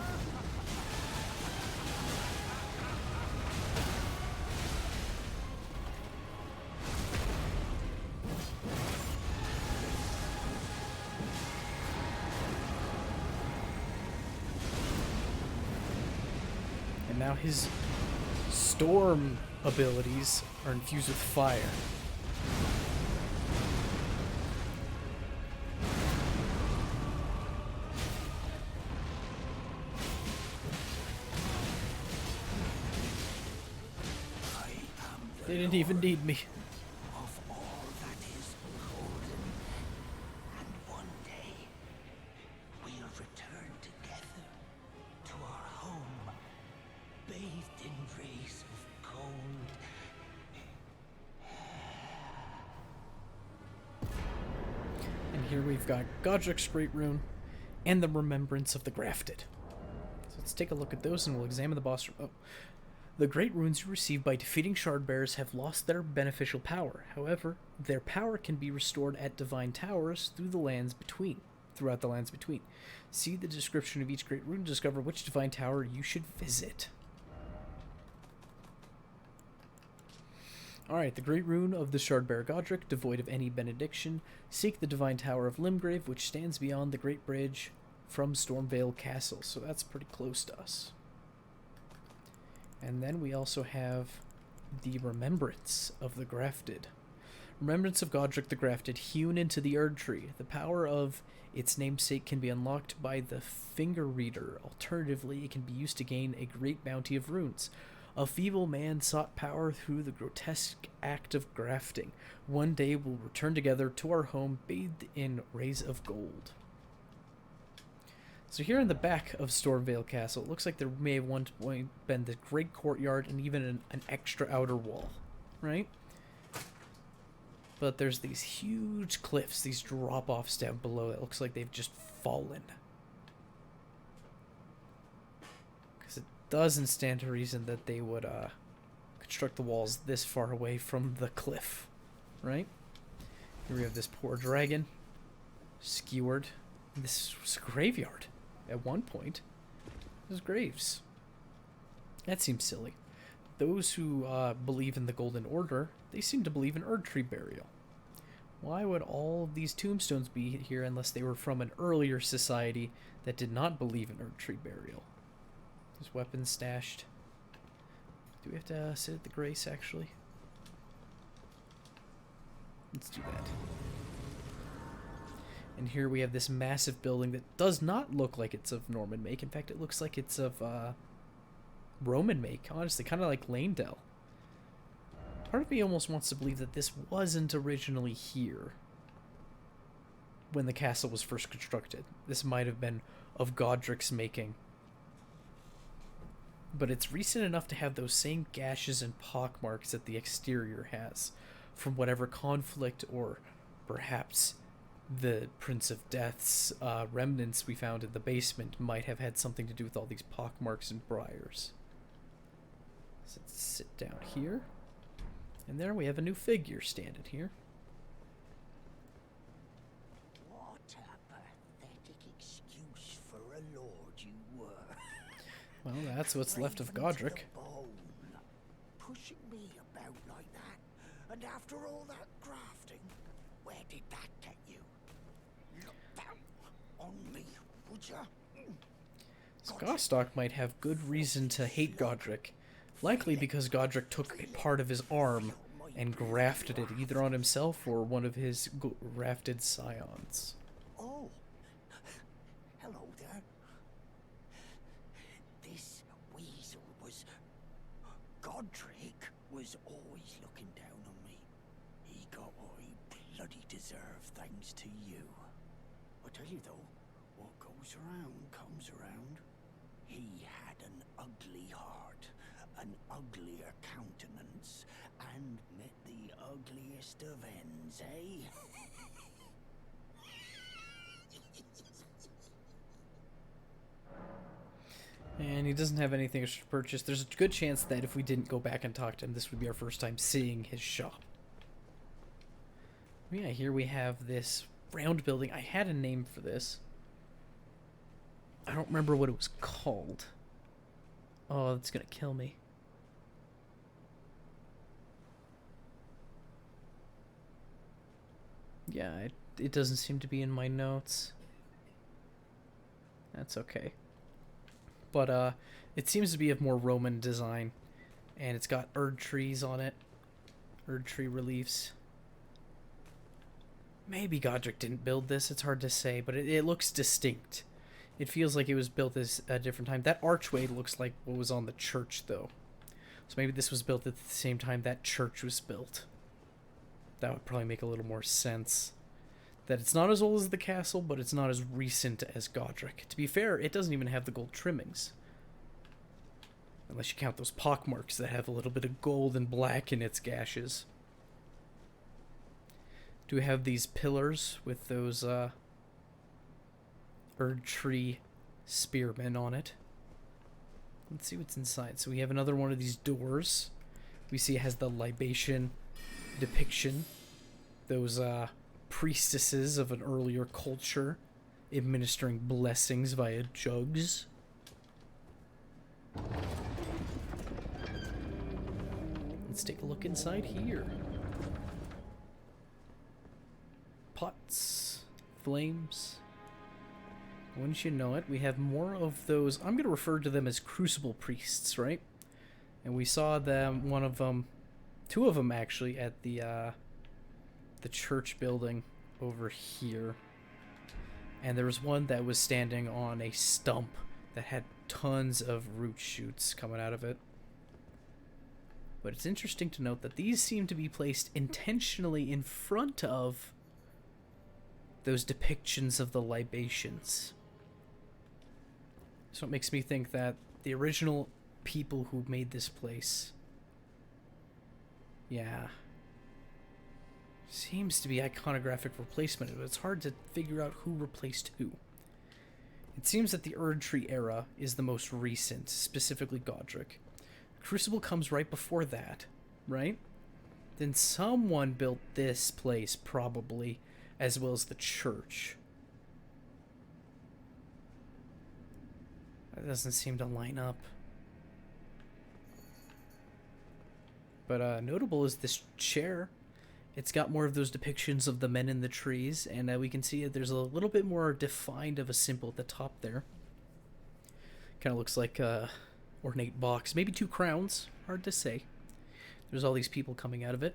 And now his storm abilities are infused with fire. They didn't even need me. Of all that is golden, and one day we'll return together to our home, bathed in rays of gold. And here we've got Godric's Great Rune and the Remembrance of the Grafted. So let's take a look at those and we'll examine the boss. Oh. The Great Runes you receive by defeating Shardbearers have lost their beneficial power. However, their power can be restored at Divine Towers throughout the lands between. See the description of each Great Rune to discover which Divine Tower you should visit. Alright, the Great Rune of the Shardbearer Godric, devoid of any benediction. Seek the Divine Tower of Limgrave, which stands beyond the Great Bridge from Stormvale Castle. So that's pretty close to us. And then we also have the Remembrance of the Grafted. Remembrance of Godric the Grafted, hewn into the Erd Tree. The power of its namesake can be unlocked by the Finger Reader. Alternatively, it can be used to gain a great bounty of runes. A feeble man sought power through the grotesque act of grafting. One day we'll return together to our home bathed in rays of gold. So here in the back of Stormvale Castle, it looks like there may have one point been the Great Courtyard and even an extra outer wall, right? But there's these huge cliffs, these drop-offs down below that looks like they've just fallen. Because it doesn't stand to reason that they would construct the walls this far away from the cliff, right? Here we have this poor dragon, skewered. This was a graveyard at one point. There's graves. That seems silly. Those who believe in the Golden Order, they seem to believe in Erdtree burial. Why would all of these tombstones be here unless they were from an earlier society that did not believe in Erdtree burial? There's weapons stashed. Do we have to sit at the grace, actually? Let's do that. And here we have this massive building that does not look like it's of Norman make. In fact, it looks like it's of Roman make, honestly, kind of like Lanedale. Part of me almost wants to believe that this wasn't originally here when the castle was first constructed. This might have been of Godric's making. But it's recent enough to have those same gashes and pockmarks that the exterior has, from whatever conflict or perhaps the Prince of Death's remnants we found in the basement might have had something to do with all these pockmarks and briars. So let's sit down here. And there we have a new figure standing here. What a pathetic excuse for a lord you were. Well, that's what's left of Brave to Godric. the bone. Pushing me about like that. And after all that grafting, where did that get you? Look down on me, would ya? Gostock might have good reason to hate Godric. Likely because Godric took a part of his arm and grafted it either on himself or one of his grafted scions. Oh, hello there. This weasel was... Godric was always looking down on me. He got what he bloody deserved thanks to you. I tell you though, what goes around comes around. He had an ugly heart, an uglier countenance, and met the ugliest of ends, eh? And he doesn't have anything to purchase. There's a good chance that if we didn't go back and talk to him, this would be our first time seeing his shop. Yeah, here we have this round building. I had a name for this. I don't remember what it was called. Oh, that's gonna kill me. Yeah, it doesn't seem to be in my notes. That's okay. But it seems to be of more Roman design, and it's got Erdtrees on it. Erdtree reliefs. Maybe Godric didn't build this, it's hard to say, but it looks distinct. It feels like it was built at a different time. That archway looks like what was on the church, though. So maybe this was built at the same time that church was built. That would probably make a little more sense. That it's not as old as the castle, but it's not as recent as Godric. To be fair, it doesn't even have the gold trimmings. Unless you count those pockmarks that have a little bit of gold and black in its gashes. Do we have these pillars with those Erdtree spearmen on it? Let's see what's inside. So we have another one of these doors. We see it has the libation depiction. Those priestesses of an earlier culture administering blessings via jugs. Let's take a look inside here. Pots, flames. Wouldn't you know it, we have more of those. I'm going to refer to them as crucible priests, right? And we saw them, one of them, two of them actually, at the church building over here. And there was one that was standing on a stump that had tons of root shoots coming out of it. But it's interesting to note that these seem to be placed intentionally in front of those depictions of the libations. So it makes me think that the original people who made this place, yeah, seems to be iconographic replacement, but it's hard to figure out who replaced who. It seems that the Erdtree era is the most recent, specifically Godric. Crucible comes right before that, right? Then someone built this place, probably, as well as the church. That doesn't seem to line up. But notable is this chair. It's got more of those depictions of the men in the trees, and we can see that there's a little bit more defined of a symbol at the top there. Kind of looks like a ornate box. Maybe 2 crowns. Hard to say. There's all these people coming out of it.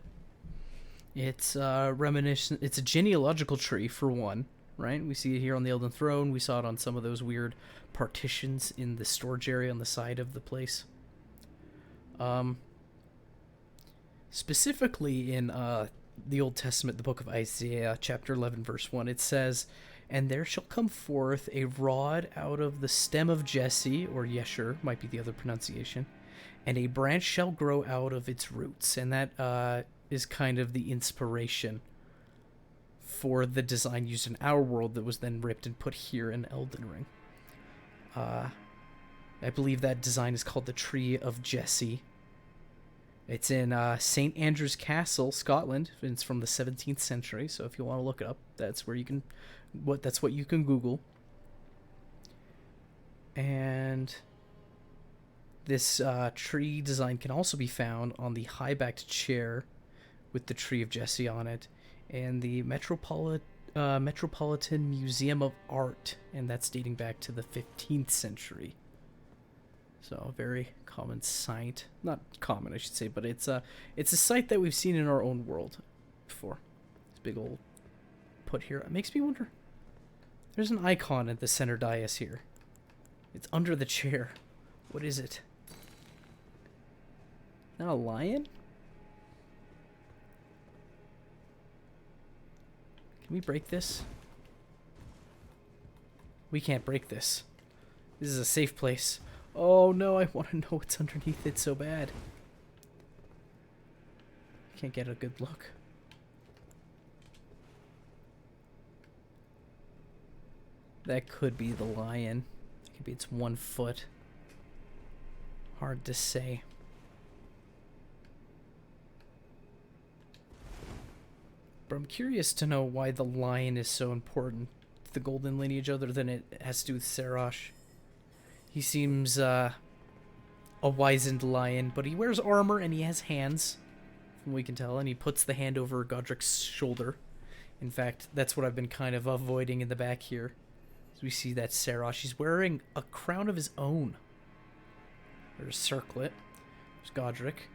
It's reminiscent. It's a genealogical tree, for one, right? We see it here on the Elden Throne. We saw it on some of those weird partitions in the storage area on the side of the place. Specifically in the Old Testament, the book of Isaiah, chapter 11, verse 1, it says, "And there shall come forth a rod out of the stem of Jesse," or Yesher, might be the other pronunciation, "and a branch shall grow out of its roots." And that is kind of the inspiration for the design used in our world that was then ripped and put here in Elden Ring. I believe that design is called the Tree of Jesse. It's in St. Andrew's Castle, Scotland. It's from the 17th century, so if you want to look it up, that's where you can. That's what you can Google. And this tree design can also be found on the high-backed chair with the Tree of Jesse on it, and the Metropolitan Museum of Art, and that's dating back to the 15th century. So a very common site. Not common, I should say, but it's a site that we've seen in our own world before. This big old put here. It makes me wonder. There's an icon at the center dais here. It's under the chair. What is it? Not a lion? Can we break this? We can't break this. This is a safe place. Oh no, I want to know what's underneath it so bad. Can't get a good look. That could be the lion. Maybe it's 1 foot. Hard to say. But I'm curious to know why the lion is so important to the golden lineage other than it has to do with Sarash. He seems a wizened lion, but he wears armor and he has hands, from what we can tell, and he puts the hand over Godric's shoulder. In fact, that's what I've been kind of avoiding in the back here. As we see that Sarash, he's wearing a crown of his own. There's a circlet. There's Godric.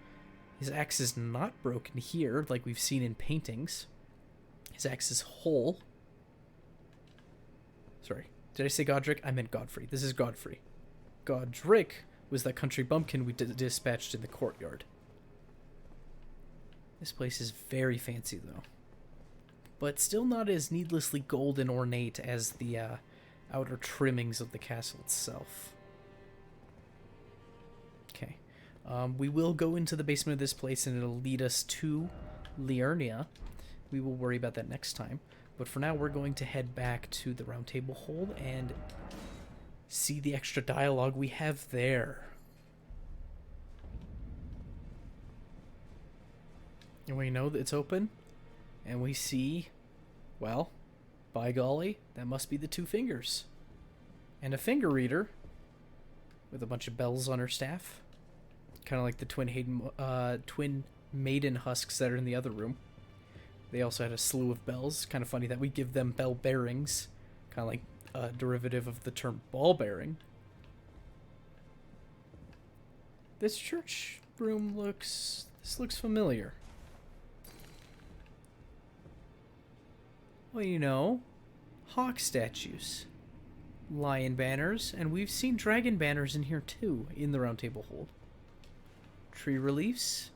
His axe is not broken here, like we've seen in paintings. His axe is whole. Sorry, did I say Godric? I meant Godfrey. This is Godfrey. Godric was that country bumpkin we dispatched in the courtyard. This place is very fancy, though. But still not as needlessly gold and ornate as the outer trimmings of the castle itself. Okay. We will go into the basement of this place, and it'll lead us to Liurnia. We will worry about that next time. But for now, we're going to head back to the Round Table Hold and see the extra dialogue we have there. And we know that it's open, and we see, well, by golly, that must be the 2 fingers. And a finger reader with a bunch of bells on her staff. Kind of like the twin maiden husks that are in the other room. They also had a slew of bells. Kind of funny that we give them bell bearings. Kind of like a derivative of the term ball bearing. This church room looks familiar. Well, you know, hawk statues, lion banners, and we've seen dragon banners in here too, in the Round Table Hold. Tree reliefs,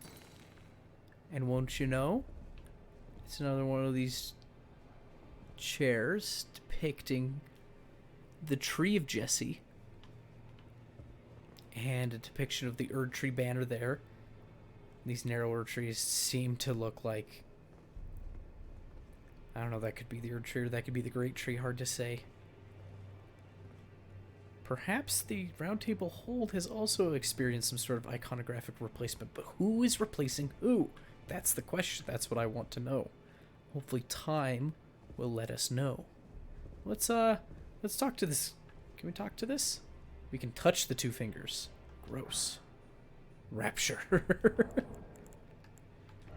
and won't you know, it's another one of these chairs depicting the Tree of Jesse, and a depiction of the Erd Tree banner there. These narrower trees seem to look like, I don't know, that could be the Erd Tree or that could be the Great Tree, hard to say. Perhaps the Round Table Hold has also experienced some sort of iconographic replacement, but who is replacing who? That's the question. That's what I want to know. Hopefully time will let us know. Let's talk to this. Can we talk to this? We can touch the two fingers. Gross. Rapture.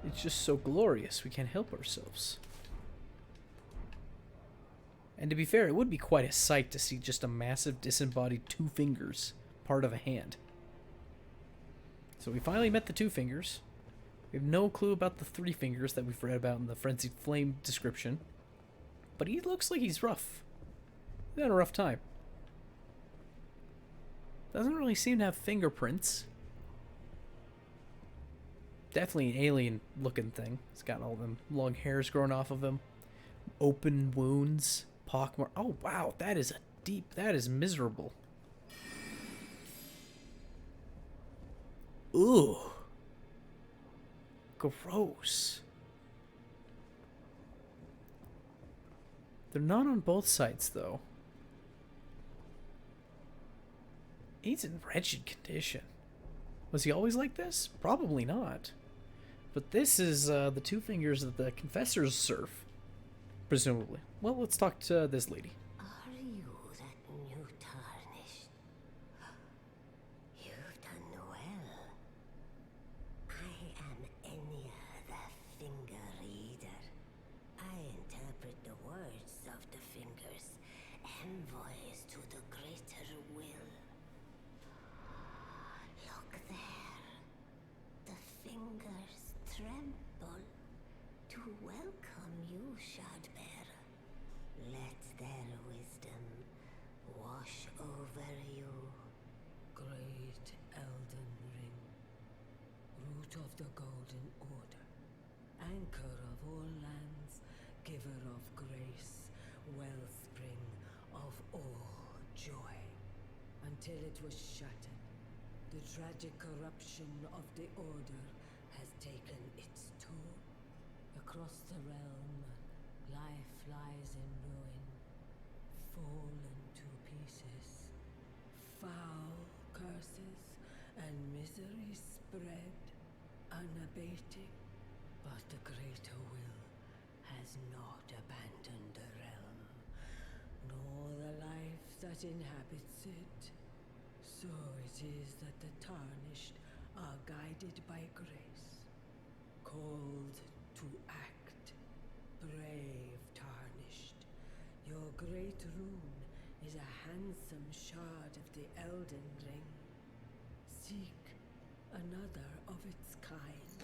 It's just so glorious. We can't help ourselves. And to be fair, it would be quite a sight to see just a massive disembodied two fingers, part of a hand. So we finally met the two fingers. We have no clue about the three fingers that we've read about in the Frenzied Flame description. But he looks like he's rough. He's had a rough time. Doesn't really seem to have fingerprints. Definitely an alien looking thing. He's got all them long hairs growing off of him. Open wounds. Pockmark. Oh wow, that is miserable. Ooh. Gross. They're not on both sides though. He's in wretched condition. Was he always like this? Probably not. But this is the two fingers that the confessors serve. Presumably. Well, let's talk to this lady. Are you that new tarnished? You've done well. I am Enya, the finger reader. I interpret the words of the fingers, envoys to the greater will. Look there. The fingers tremble to welcome you, Shardbearer. Let their wisdom wash over you. Great Elden Ring, root of the Golden Order, anchor of all lands, giver of grace, wellspring of all joy. Until it was shattered, the tragic corruption of the Order has taken its toll. Across the realm, life lies in ruin, fallen to pieces. Foul curses and misery spread, unabating. But the greater will has not abandoned the realm, nor the life that inhabits it. So it is that the tarnished are guided by grace, called to act. Brave tarnished, your great rune is a handsome shard of the Elden Ring. Seek another of its kind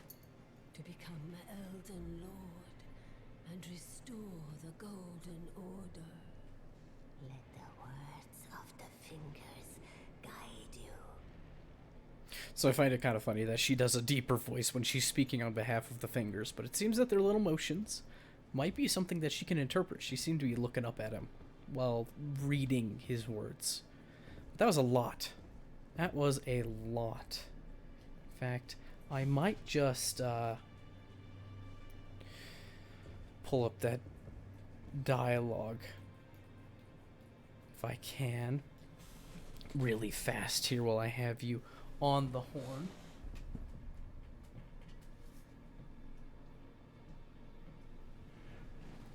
to become Elden Lord and restore the Golden Order. Let the words of the fingers guide you. So I find it kind of funny that she does a deeper voice when she's speaking on behalf of the fingers, but it seems that their little motions might be something that she can interpret. She seemed to be looking up at him while reading his words. But that was a lot. That was a lot. In fact, I might just pull up that dialogue if I can really fast here while I have you on the horn.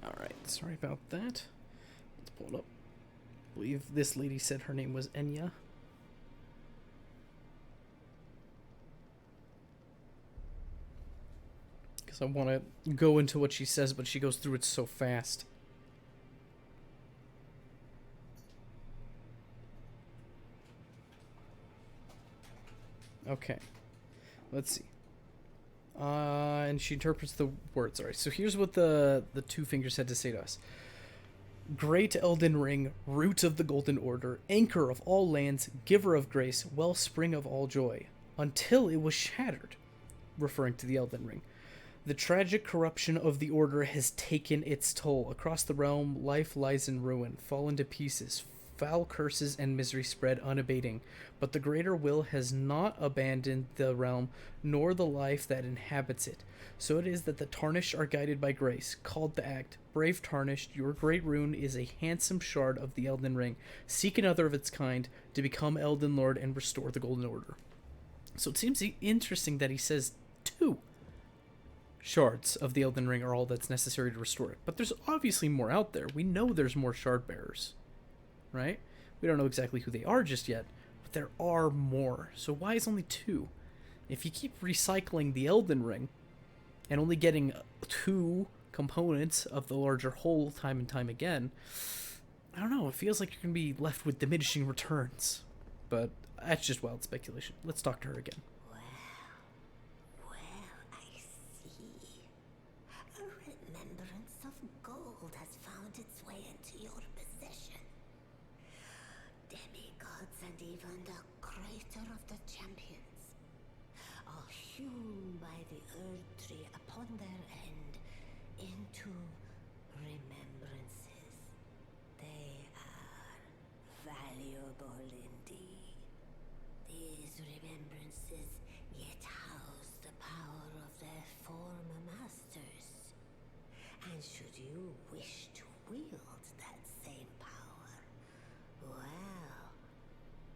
Alright, sorry about that. Let's pull it up. I believe this lady said her name was Enya. Because I want to go into what she says, but she goes through it so fast. Okay, let's see. And she interprets the words. Alright, so here's what the two fingers had to say to us. Great Elden Ring, root of the Golden Order, anchor of all lands, giver of grace, wellspring of all joy, until it was shattered, referring to the Elden Ring. The tragic corruption of the Order has taken its toll. Across the realm, life lies in ruin, fallen to pieces. foul curses and misery spread unabating. But the greater will has not abandoned the realm, nor the life that inhabits it. So it is that the tarnished are guided by grace, called to act. Brave tarnished, your great rune is a handsome shard of the Elden Ring. Seek another of its kind to become Elden Lord and restore the Golden Order. So it seems interesting that he says 2 shards of the Elden Ring are all that's necessary to restore it. But there's obviously more out there. We know there's more shard bearers, right? We don't know exactly who they are just yet, but there are more. So why is only 2? If you keep recycling the Elden Ring and only getting 2 components of the larger whole time and time again, I don't know, it feels like you're going to be left with diminishing returns. But that's just wild speculation. Let's talk to her again. Well, I see. A remembrance of gold has found its way into your possession. Demigods and even the creator of the champions are hewn by the earth tree upon their end into remembrances. They are valuable indeed. These remembrances yet house the power of their former masters. And should you wish to wield that same power, well,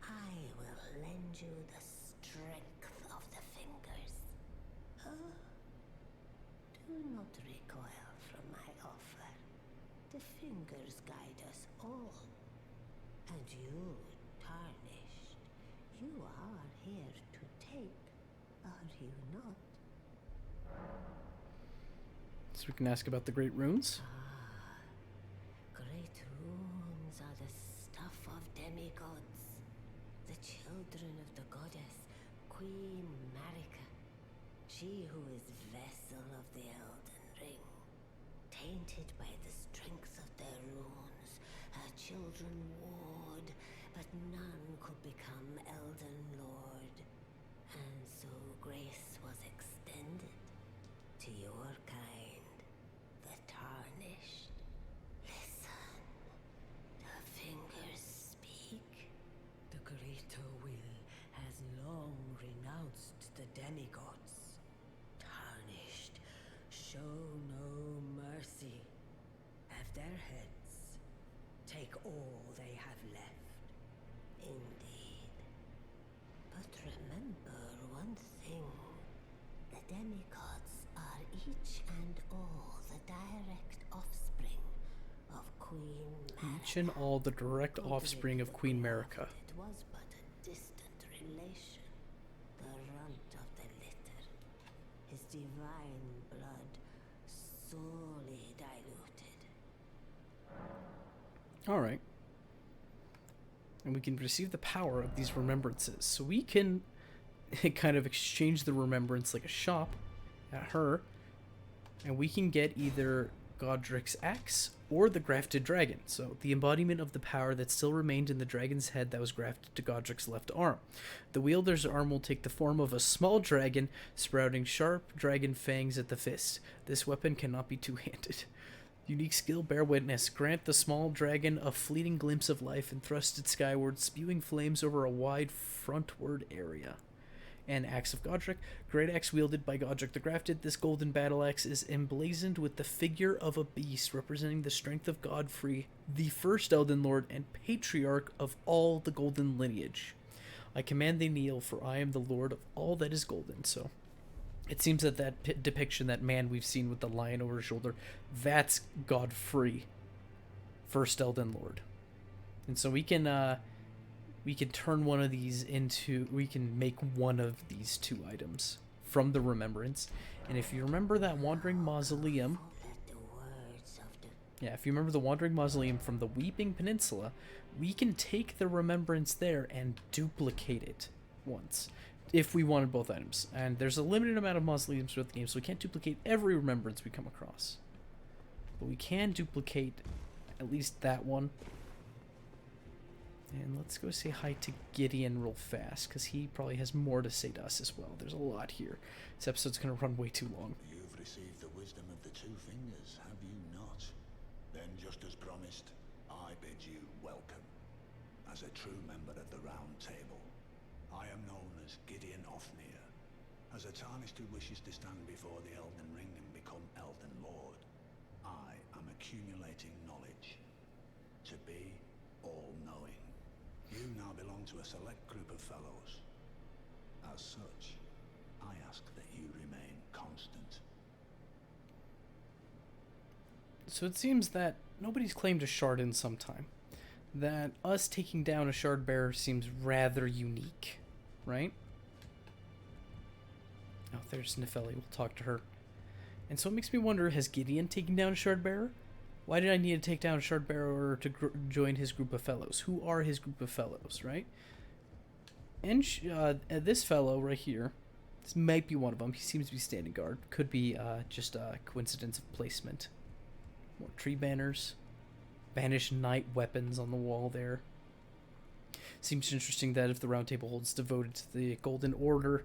I will lend you the strength of the fingers. Oh, do not recoil from my offer. The fingers guide us all. And you, tarnished, you are here to take, are you not? So we can ask about the great runes. Great runes are the stuff of demigods, the children of the goddess, Queen Marika, she who is vessel of the Elden Ring. Tainted by the strength of their runes, her children warred, but none could become Elden Lord. And so grace was extended to your kind, the tarnished. Listen, the fingers speak. The greater will has long renounced the demigods. Tarnished, show no mercy. Have their heads. Take all they have left. Indeed. But remember one thing. The demigods are each and all the direct offspring of Queen Marika. Each and all the direct offspring of Queen Marika. It was but a distant relation, the runt of the litter. His divine blood sorely diluted. Alright. And we can receive the power of these remembrances. So we can kind of exchange the remembrance like a shop at her. And we can get either Godric's axe or the grafted dragon. So the embodiment of the power that still remained in the dragon's head that was grafted to Godric's left arm. The wielder's arm will take the form of a small dragon sprouting sharp dragon fangs at the fist. This weapon cannot be two-handed. Unique skill, bear witness. Grant the small dragon a fleeting glimpse of life and thrust it skyward, spewing flames over a wide frontward area. And Axe of Godric. Great axe wielded by Godric the Grafted. This golden battle axe is emblazoned with the figure of a beast representing the strength of Godfrey, the first Elden Lord and patriarch of all the golden lineage. I command thee kneel, for I am the lord of all that is golden. So it seems that depiction, that man we've seen with the lion over his shoulder, that's Godfrey, first Elden Lord. And so we can turn one of these into, we can make one of these 2 items from the remembrance. And if you remember that wandering mausoleum, if you remember the wandering mausoleum from the Weeping Peninsula, we can take the remembrance there and duplicate it once, if we wanted both items. And there's a limited amount of mausoleums throughout the game, so we can't duplicate every remembrance we come across. But we can duplicate at least that one. And let's go say hi to Gideon real fast, because he probably has more to say to us as well. There's a lot here. This episode's going to run way too long. You've received the wisdom of the 2 fingers, have you not? Then, just as promised, I bid you welcome. as a true member of the Round Table. I am known as Gideon Ofnir. As a Tarnished who wishes to stand before the Elden Ring and become Elden Lord, I am accumulating knowledge. To be all-knowing. You now belong to a select group of fellows. As such, I ask that you remain constant. So it seems that nobody's claimed a shard in some time. That us taking down a shard bearer seems rather unique, right? Oh, there's Nefeli. We'll talk to her. And so it makes me wonder, has Gideon taken down a shard bearer? Why did I need to take down a shard bearer to join his group of fellows? Who are his group of fellows, right? And this fellow right here, this might be one of them. He seems to be standing guard. Could be just a coincidence of placement. More tree banners. Banished knight weapons on the wall there. Seems interesting that if the Round Table holds devoted to the Golden Order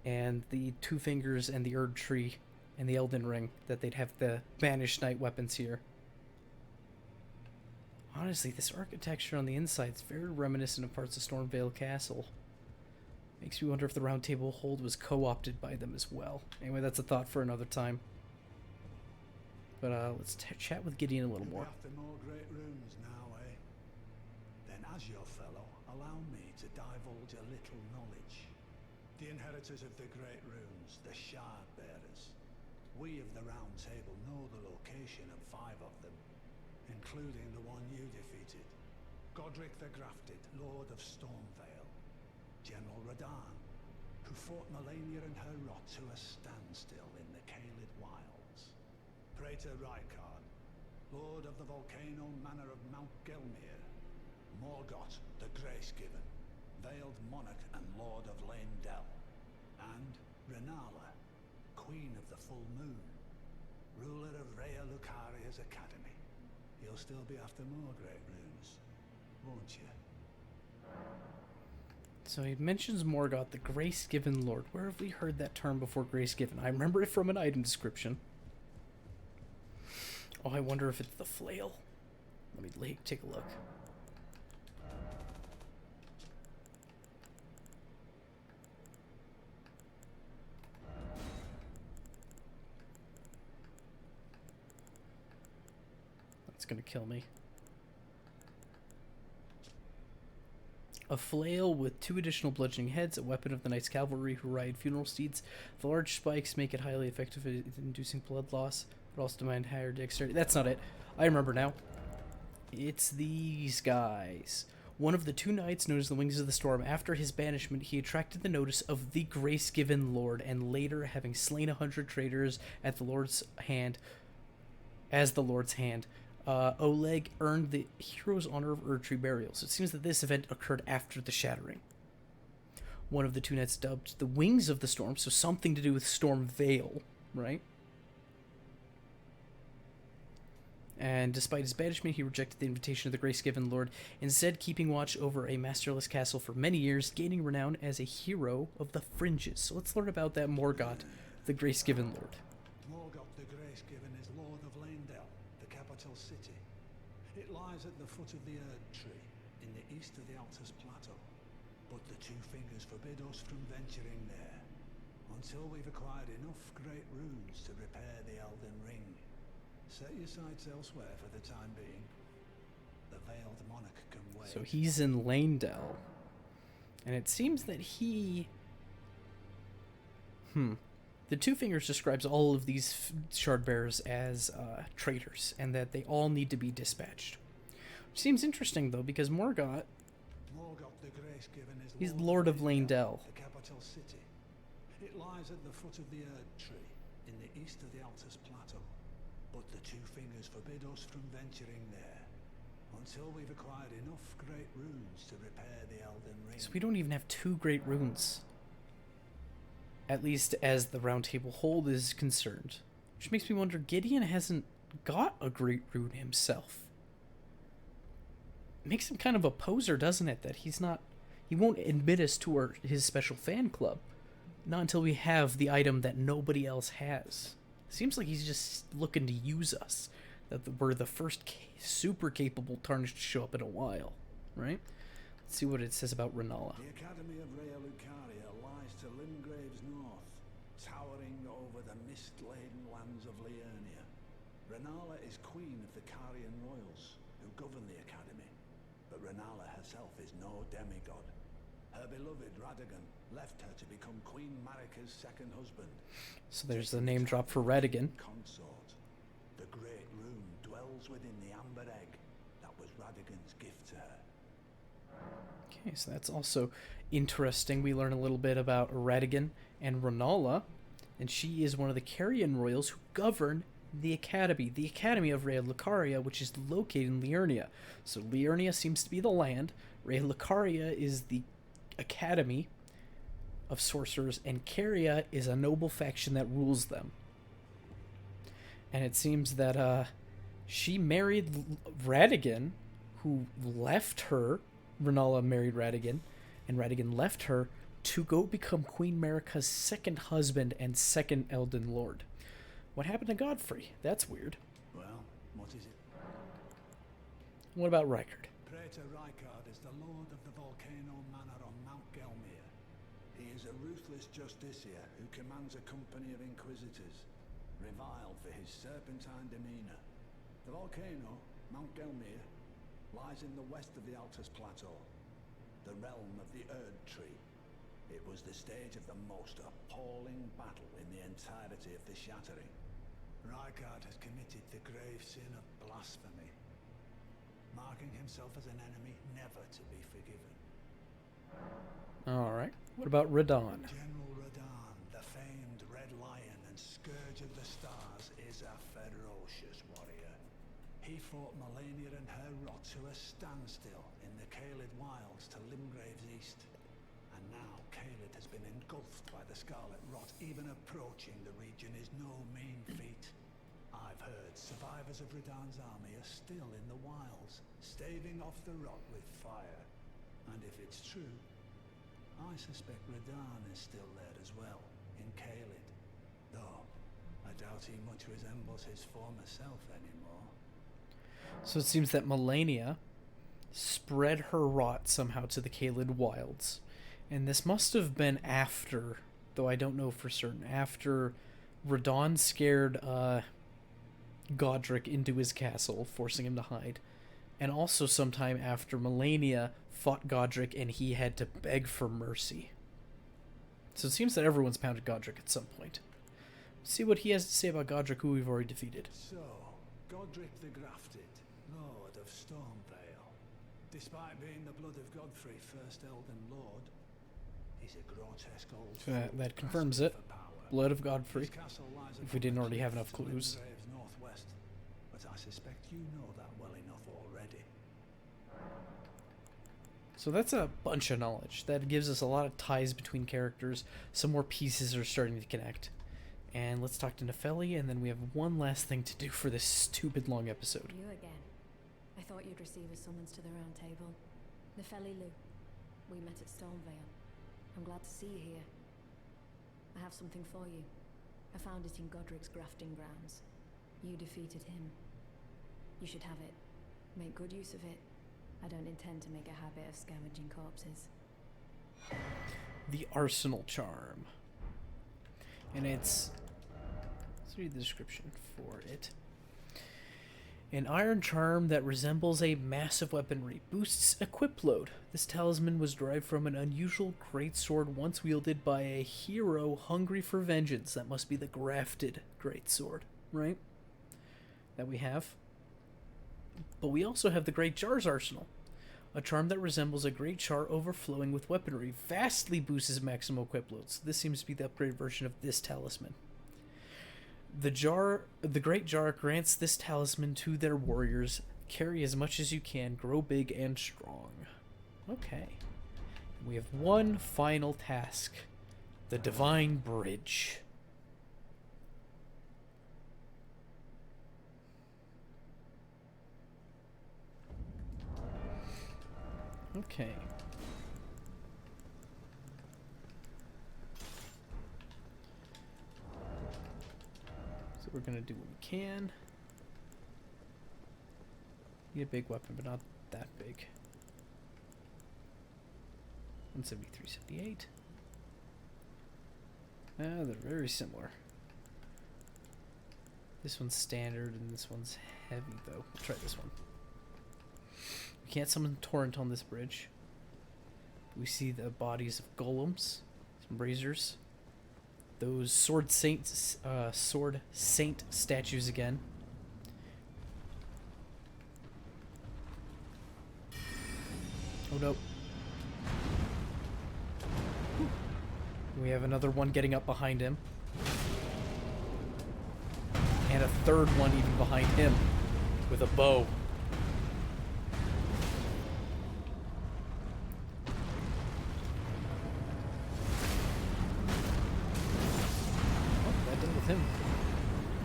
and the Two Fingers and the Erd Tree and the Elden Ring, that they'd have the banished knight weapons here. Honestly, this architecture on the inside is very reminiscent of parts of Stormvale Castle. Makes me wonder if the Round Table hold was co-opted by them as well. Anyway, that's a thought for another time. But let's chat with Gideon a little more. After more great runes now, eh? Then as your fellow, allow me to divulge a little knowledge. The inheritors of the great runes, the shard bearers. We of the Round Table know the location of 5 of them, including the one you defeated. Godric the Grafted, Lord of Stormvale. General Radahn, who fought Melania and her rot to a standstill in the Caelid Wilds. Praetor Rykard, Lord of the Volcano Manor of Mount Gelmir. Morgoth the Grace-Given, Veiled Monarch and Lord of Leyndell. And Renala, Queen of the Full Moon, ruler of Rhea Lucaria's Academy. You'll still be after more great runes, won't you? So he mentions Morgoth, the Grace-Given Lord. Where have we heard that term before, Grace-Given? I remember it from an item description. Oh, I wonder if it's the flail. Let me take a look. That's gonna kill me. A flail with 2 additional bludgeoning heads, a weapon of the Knight's Cavalry who ride funeral steeds. The large spikes make it highly effective at inducing blood loss, but also demand higher dexterity. That's not it. I remember now. It's these guys. One of the 2 knights known as the Wings of the Storm. After his banishment, he attracted the notice of the Grace-Given Lord, and later, having slain 100 traitors at the Lord's hand, as the Lord's hand, Oleg earned the hero's honor of Erdtree burial. So it seems that this event occurred after the Shattering. One of the 2 knights dubbed the Wings of the Storm, so something to do with Stormvale, right? And despite his banishment, he rejected the invitation of the Grace-Given Lord, instead keeping watch over a masterless castle for many years, gaining renown as a hero of the Fringes. So let's learn about that Morgoth, the Grace-Given Lord. Morgoth the Grace-Given is Lord of Leyndell, the capital city. It lies at the foot of the Erd Tree, in the east of the Altus Plateau. But the Two Fingers forbid us from venturing there, until we've acquired enough great runes to repair the Elden Ring. Set your sights elsewhere for the time being. The Veiled Monarch can wait. So he's in Leyndell. And it seems that he... The Two Fingers describes all of these shard bearers as traitors, and that they all need to be dispatched. Which seems interesting, though, because Morgoth the Grace-Given is he's Lord of Leyndell. The capital city. It lies at the foot of the Erd Tree, in the east of the Altus Plateau. But the Two Fingers forbid us from venturing there, until we've acquired enough great runes to repair the Elden Ring. So we don't even have 2 great runes. At least as the Round Table hold is concerned. Which makes me wonder, Gideon hasn't got a great rune himself. Makes him kind of a poser, doesn't it? That he won't admit us to his special fan club. Not until we have the item that nobody else has. Seems like he's just looking to use us. That we're the first super capable Tarnished to show up in a while, right? Let's see what it says about Renala. The Academy of Rea Lucaria lies to Limgrave's north, towering over the mist-laden lands of Liurnia. Renala is queen of the Carian royals, who govern the Academy. But Renala herself is no demigod. Her beloved Radagon left her to become Queen Marika's second husband. So there's the name drop for Radagon. Consort. The Great Rune dwells within the amber egg that was Radagon's gift to her. Okay, so that's also interesting. We learn a little bit about Radagon and Renala, and she is one of the Carian royals who govern the Academy of Rea Lucaria, which is located in Liurnia. So Liurnia seems to be the land, Rea Lucaria is the Academy of Sorcerers, and Caria is a noble faction that rules them. And it seems that she married Radagon, who left her. Renala married Radagon, and Radagon left her to go become Queen Marika's second husband and second Elden Lord. What happened to Godfrey? That's weird. Well, what is it? What about Rykard? Praetor Rykard is the lord of the Volcano Manor on Mount Gelmir. He is a ruthless justiciar who commands a company of inquisitors, reviled for his serpentine demeanor. The volcano, Mount Gelmir, lies in the west of the Altus Plateau, the realm of the Erd Tree. It was the stage of the most appalling battle in the entirety of the Shattering. Rykard has committed the grave sin of blasphemy, marking himself as an enemy never to be forgiven. Alright. What about Radahn? General Radahn, the famed Red Lion and Scourge of the Stars, is a ferocious warrior. He fought Malenia and her rot to a standstill in the Caelid Wilds to Limgrave's east. And now Caelid has been engulfed by the Scarlet Rot. Even approaching the region is no mean feat. I've heard survivors of Radahn's army are still in the wilds, staving off the rot with fire. And if it's true, I suspect Radahn is still there as well, in Caelid. Though, I doubt he much resembles his former self anymore. So it seems that Malenia spread her rot somehow to the Caelid Wilds. And this must have been after, though I don't know for certain, after Radahn scared Godric into his castle, forcing him to hide. And also sometime after Malenia fought Godric and he had to beg for mercy. So it seems that everyone's pounded Godric at some point. Let's see what he has to say about Godric, who we've already defeated. So, Godric the Grafted, Lord of Stormvale. Despite being the blood of Godfrey, first Elden Lord, he's a grotesque old fool That confirms it. for power. Blood of Godfrey. His castle lies If we upon didn't the already have cliff enough to clues. Limgrave's northwest, but I suspect you know that well enough already. So that's a bunch of knowledge. That gives us a lot of ties between characters. Some more pieces are starting to connect. And let's talk to Nefeli, and then we have one last thing to do for this stupid long episode. You again. I thought you'd receive a summons to the round table. Nefeli Lu. We met at Stormvale. I'm glad to see you here. I have something for you. I found it in Godric's grafting grounds. You defeated him. You should have it. Make good use of it. I don't intend to make a habit of scavenging corpses. The Arsenal Charm. And let's read the description for it. An iron charm that resembles a massive weaponry, boosts equip load. This talisman was derived from an unusual greatsword once wielded by a hero hungry for vengeance. That must be the grafted greatsword, right? That we have. But we also have the Great Jar's Arsenal. A charm that resembles a great jar overflowing with weaponry, vastly boosts maximum equip loads. This seems to be the upgraded version of this talisman. The Great Jar grants this talisman to their warriors. Carry as much as you can, grow big and strong. Okay. We have one final task. The Divine Bridge. Okay. So we're gonna do what we can. Need a big weapon, but not that big. 173, 78. They're very similar. This one's standard and this one's heavy though. We'll try this one. We can't summon Torrent on this bridge. We see the bodies of golems, some braziers. Those sword saint statues again. Oh no. We have another one getting up behind him. And a third one even behind him with a bow. Oh, that dealt with him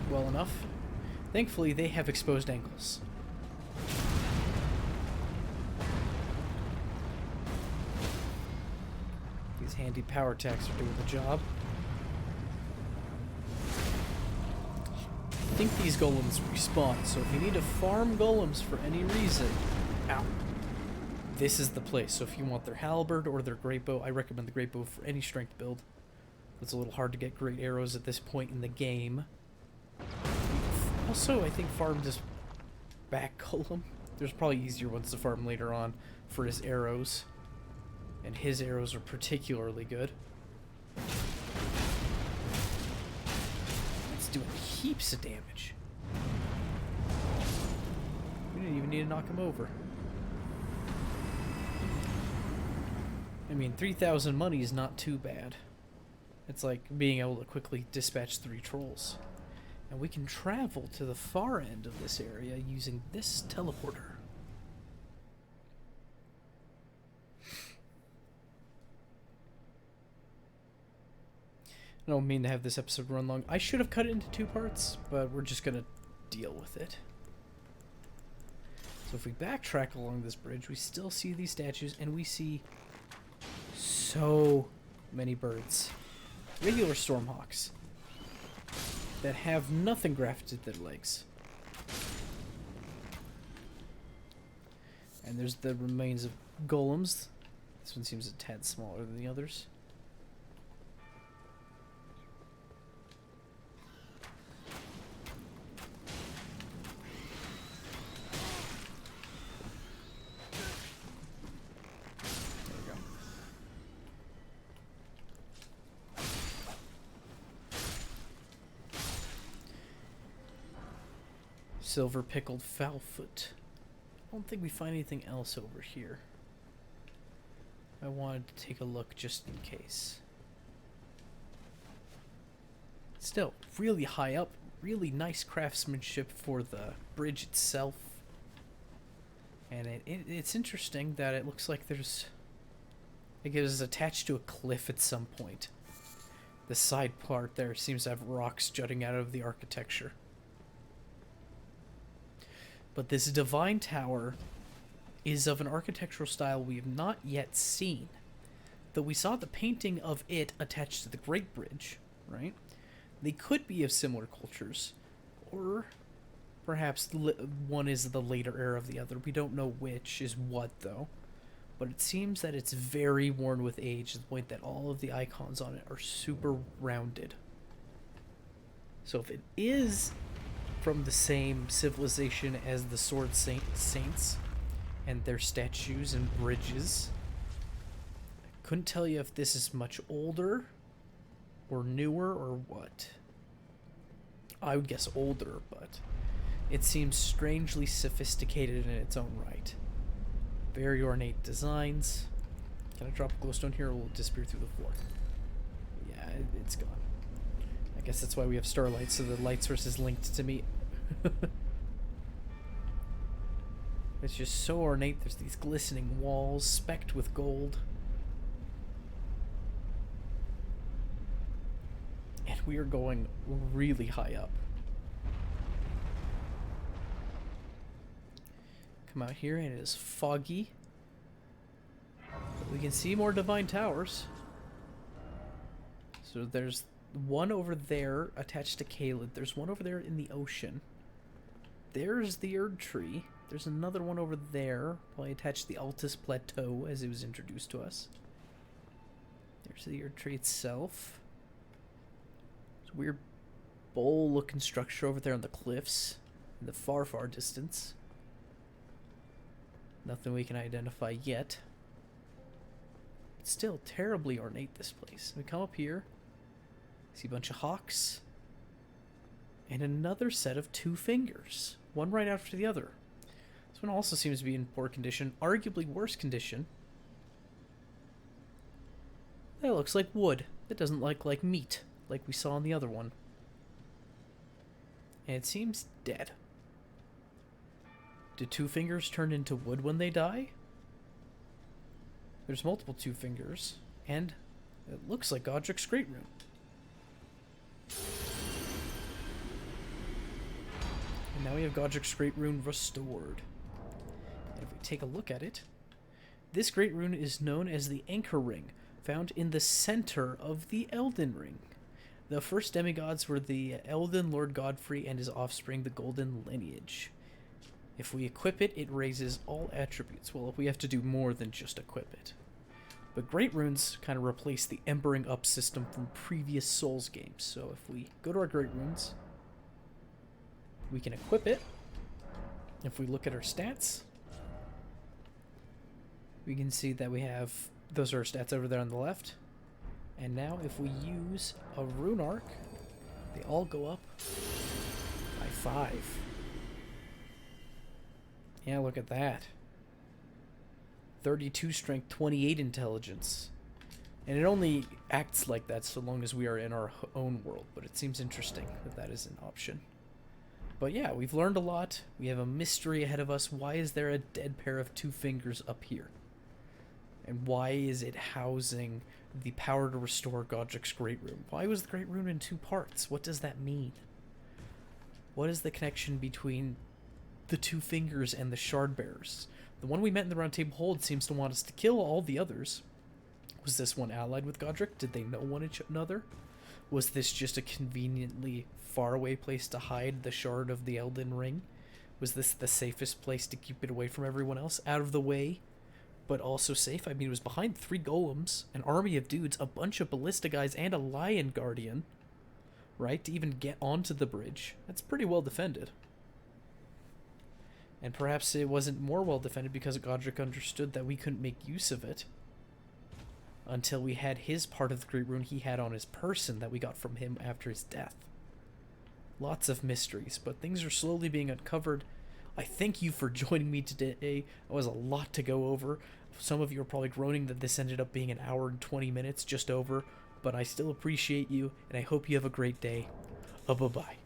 well enough. Thankfully, they have exposed ankles. These handy power attacks are doing the job. I think these golems respawn, so if you need to farm golems for any reason, ow, this is the place. So if you want their halberd or their great bow, I recommend the great bow for any strength build. It's a little hard to get great arrows at this point in the game. Also, I think farm this back golem. There's probably easier ones to farm later on for his arrows. And his arrows are particularly good. It's doing heaps of damage. We didn't even need to knock him over. I mean, 3,000 money is not too bad. It's like being able to quickly dispatch 3 trolls. And we can travel to the far end of this area using this teleporter. I don't mean to have this episode run long. I should have cut it into 2 parts, but we're just gonna deal with it. So if we backtrack along this bridge, we still see these statues, and we see so many birds. Regular stormhawks that have nothing grafted to their legs. And there's the remains of golems. This one seems a tad smaller than the others. Silver pickled foulfoot. I don't think we find anything else over here. I wanted to take a look just in case. Still, really high up. Really nice craftsmanship for the bridge itself. And it's interesting that it looks like there's... Like it is attached to a cliff at some point. The side part there seems to have rocks jutting out of the architecture. But this divine tower is of an architectural style we have not yet seen. Though we saw the painting of it attached to the Great Bridge, right? They could be of similar cultures. Or perhaps one is the later era of the other. We don't know which is what, though. But it seems that it's very worn with age, to the point that all of the icons on it are super rounded. So if it is from the same civilization as the Sword Saints and their statues and bridges, I couldn't tell you if this is much older or newer or what. I would guess older, but it seems strangely sophisticated in its own right. Very ornate designs. Can I drop a glowstone here or will it disappear through the floor? Yeah, it's gone. I guess that's why we have starlight, so the light source is linked to me. It's just so ornate. There's these glistening walls specked with gold. And we are going really high up. Come out here and it is foggy. But we can see more divine towers. So there's one over there attached to Caelid. There's one over there in the ocean. There's the Erd Tree. There's another one over there, probably attached to the Altus Plateau as it was introduced to us. There's the art tree itself. There's a weird bowl-looking structure over there on the cliffs in the far, far distance. Nothing we can identify yet. It's still terribly ornate, this place. We come up here, see a bunch of hawks, and another set of 2 fingers, one right after the other. This one also seems to be in poor condition, arguably worse condition. That looks like wood. That doesn't look like meat, like we saw in the other one. And it seems dead. Did 2 fingers turn into wood when they die? There's multiple 2 fingers, and it looks like Godric's Great Rune. And now we have Godric's Great Rune restored. And if we take a look at it, this Great Rune is known as the Anchor Ring, found in the center of the Elden Ring. The first demigods were the Elden Lord Godfrey and his offspring, the Golden Lineage. If we equip it, it raises all attributes. Well, we have to do more than just equip it. But Great Runes kind of replace the Embering Up system from previous Souls games. So if we go to our Great Runes, we can equip it. If we look at our stats, we can see that we have, those are our stats over there on the left. And now if we use a Rune Arc, they all go up by 5. Yeah, look at that. 32 strength, 28 intelligence. And it only acts like that so long as we are in our own world, but it seems interesting that that is an option. But yeah, we've learned a lot. We have a mystery ahead of us. Why is there a dead pair of 2 fingers up here? And why is it housing the power to restore Godric's Great Rune? Why was the Great Rune in 2 parts? What does that mean? What is the connection between the 2 fingers and the shard bearers? The one we met in the Round Table Hold seems to want us to kill all the others. Was this one allied with Godric? Did they know one each another? Was this just a conveniently faraway place to hide the shard of the Elden Ring? Was this the safest place to keep it away from everyone else? Out of the way, but also safe? I mean, it was behind 3 golems, an army of dudes, a bunch of ballista guys, and a lion guardian, right? To even get onto the bridge. That's pretty well defended. And perhaps it wasn't more well defended because Godric understood that we couldn't make use of it until we had his part of the Great Rune he had on his person that we got from him after his death. Lots of mysteries, but things are slowly being uncovered. I thank you for joining me today. It was a lot to go over. Some of you are probably groaning that this ended up being an hour and 20 minutes, just over, but I still appreciate you, and I hope you have a great day. Bye-bye.